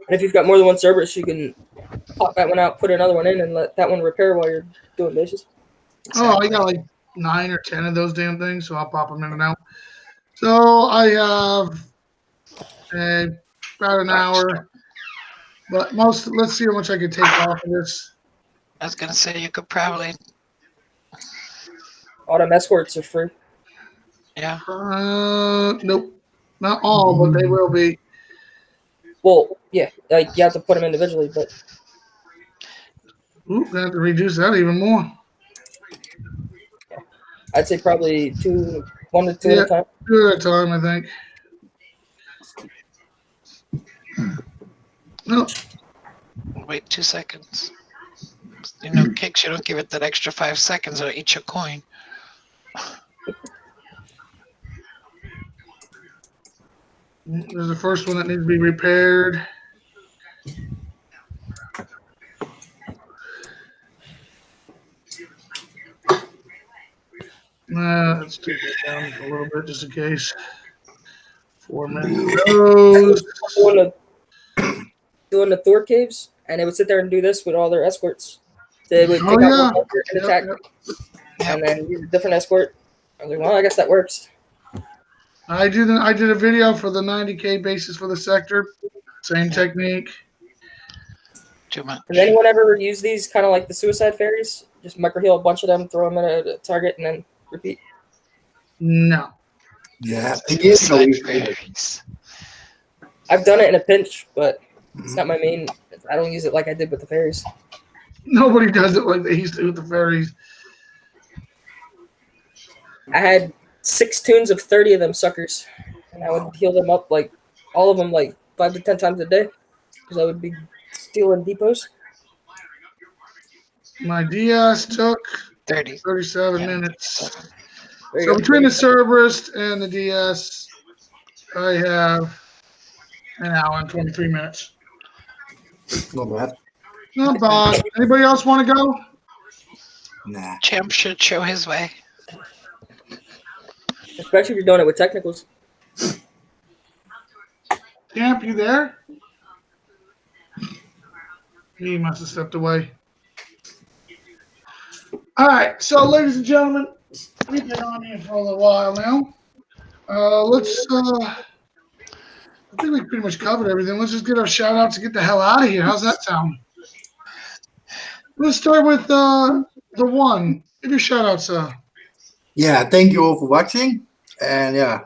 And if you've got more than one Cerberus, you can pop that one out, put another one in, and let that one repair while you're doing bases. Oh, I got like 9 or 10 of those damn things, so I'll pop them in and out. So I have about an hour, but let's see how much I can take off of this. I was gonna say you could probably, Autumn escorts are free. yeah. Nope, not all, but they will be. Well, yeah, like you have to put them individually, but Ooh, I have to reduce that even more. I'd say probably 1 to 2 at a time. 2 at a time, I think. No, Wait 2 seconds. You know, kicks. You don't give it that extra 5 seconds, or eat your coin. there's the first one that needs to be repaired. Let's take it down a little bit just in case. 4 minutes. Doing the Thor caves, and they would sit there and do this with all their escorts. They would pick Oh, out yeah. one escort and attack, and then use a different escort. I was like, well, I guess that works. I did a video for the 90K basis for the sector. Same technique. Too much. Has anyone ever used these kind of like the suicide fairies? Just micro heal a bunch of them, throw them at a target, and then repeat. No. Yeah, it is so easy. Fairies. I've done it in a pinch, but it's not my main. I don't use it like I did with the fairies. Nobody does it like they used to with the fairies. I had 6 tunes of 30 of them suckers, and I would heal them up like all of them like 5 to 10 times a day because I would be stealing depots. My DS took 30. 37 Yeah. minutes. There you So go. between the Cerberus and the DS, I have an hour and 23 minutes. Not bad. Not bad. Anybody else want to go? Nah. Champ should show his way. Especially if you're doing it with technicals. Camp, you there? He must have stepped away. All right, so ladies and gentlemen, we've been on here for a little while now. I think we pretty much covered everything. Let's just get our shout outs and get the hell out of here. How's that sound? Let's start with the one. Give your shout out, sir. Yeah, thank you all for watching. And yeah,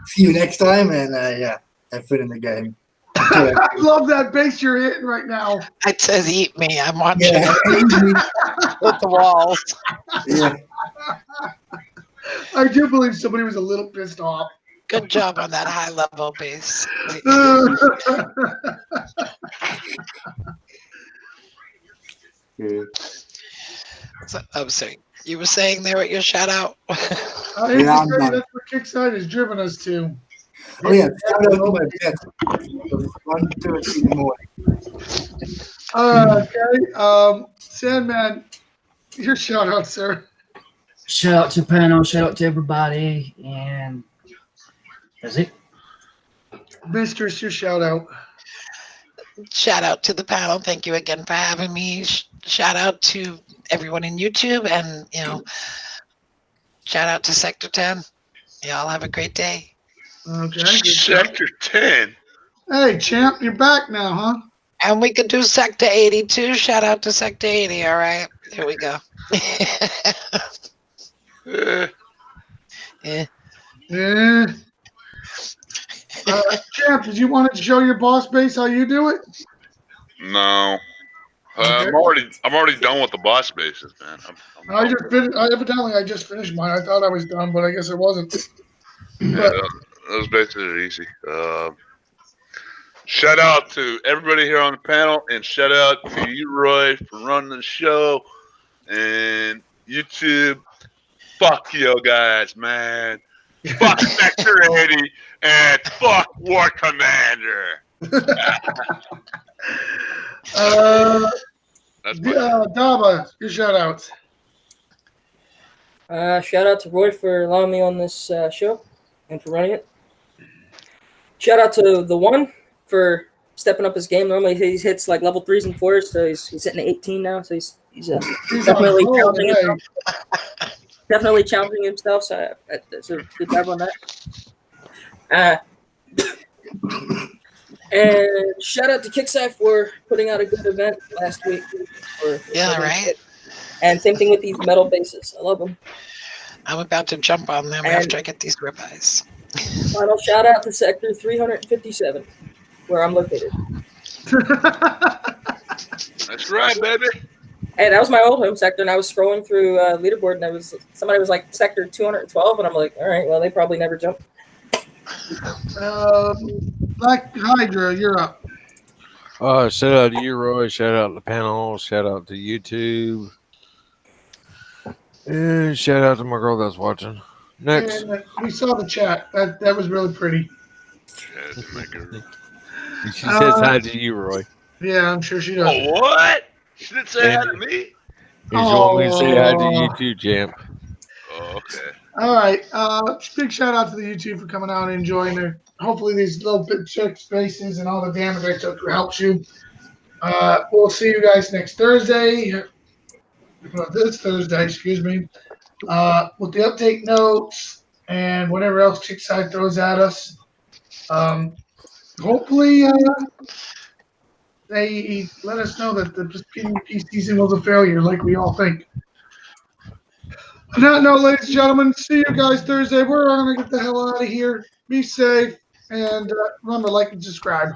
see you next time. And yeah, have fun in the game. I love that bass you're hitting right now. It says eat me. I'm watching Yeah, with the walls. yeah. I do believe somebody was a little pissed off. Good job on that high level bass. So, I'm sorry. You were saying there at your shout out? I hate Yeah, to I'm say done. that's what Kickside has driven us to. Oh yeah, shout out to my pet. 1:30 in the morning. Okay. Sandman, your shout out, sir. Shout out to the panel, shout out to everybody, and that's it. Mistress, your shout out. Shout out to the panel. Thank you again for having me. Shout out to everyone in YouTube, and shout out to Sector 10. Y'all have a great day. Okay. Good job. Sector 10. Hey, champ, you're back now, huh? And we could do Sector 80 too. Shout out to Sector 80. All right, here we go. Eh, Yeah. Champ, did you want to show your boss base how you do it? no. Okay. I'm already done with the boss bases, man. I just finished mine. I thought I was done, but I guess it wasn't. Yeah, those bases are easy. Shout out to everybody here on the panel, and shout out to you, Roy, for running the show. And YouTube, fuck you guys, man. Fuck Sector 80 and fuck War Commander. That's my Daba, your shout outs. Shout out to Roy for allowing me on this show and for running it. Shout out to the one for stepping up his game. Normally he hits like level 3s and 4s, so he's hitting 18 now. So he's definitely on roll challenging today. himself. Definitely challenging himself. So that's a good job on that. And shout out to Kickside for putting out a good event last week. Yeah, right. And same thing with these metal bases. I love them. I'm about to jump on them And- after I get these ribeyes. Final shout out to Sector 357, where I'm located. That's right, baby. Hey, that was my old home sector, and I was scrolling through leaderboard, and somebody was like Sector 212, and I'm like, all right, well, they probably never jumped. Black Hydra, you're up. Shout out to you, Roy. Shout out to the panel. Shout out to YouTube. And shout out to my girl that's watching. Next. And, we saw the chat. That was really pretty. Yeah, to make her- She says hi to you, Roy. Yeah, I'm sure she does. Oh, what? She didn't say hi to me? If you want me to say hi to Oh. you too, champ. Oh, okay. All right. Big shout out to the YouTube for coming out and enjoying it. Hopefully these little bit check spaces and all the damage I took helps you. We'll see you guys next Thursday. This Thursday, excuse me. With the update notes and whatever else Kickside throws at us. Hopefully they let us know that the PvP season was a failure like we all think. On that note, ladies and gentlemen, see you guys Thursday. We're going to get the hell out of here. Be safe. And remember, like and subscribe.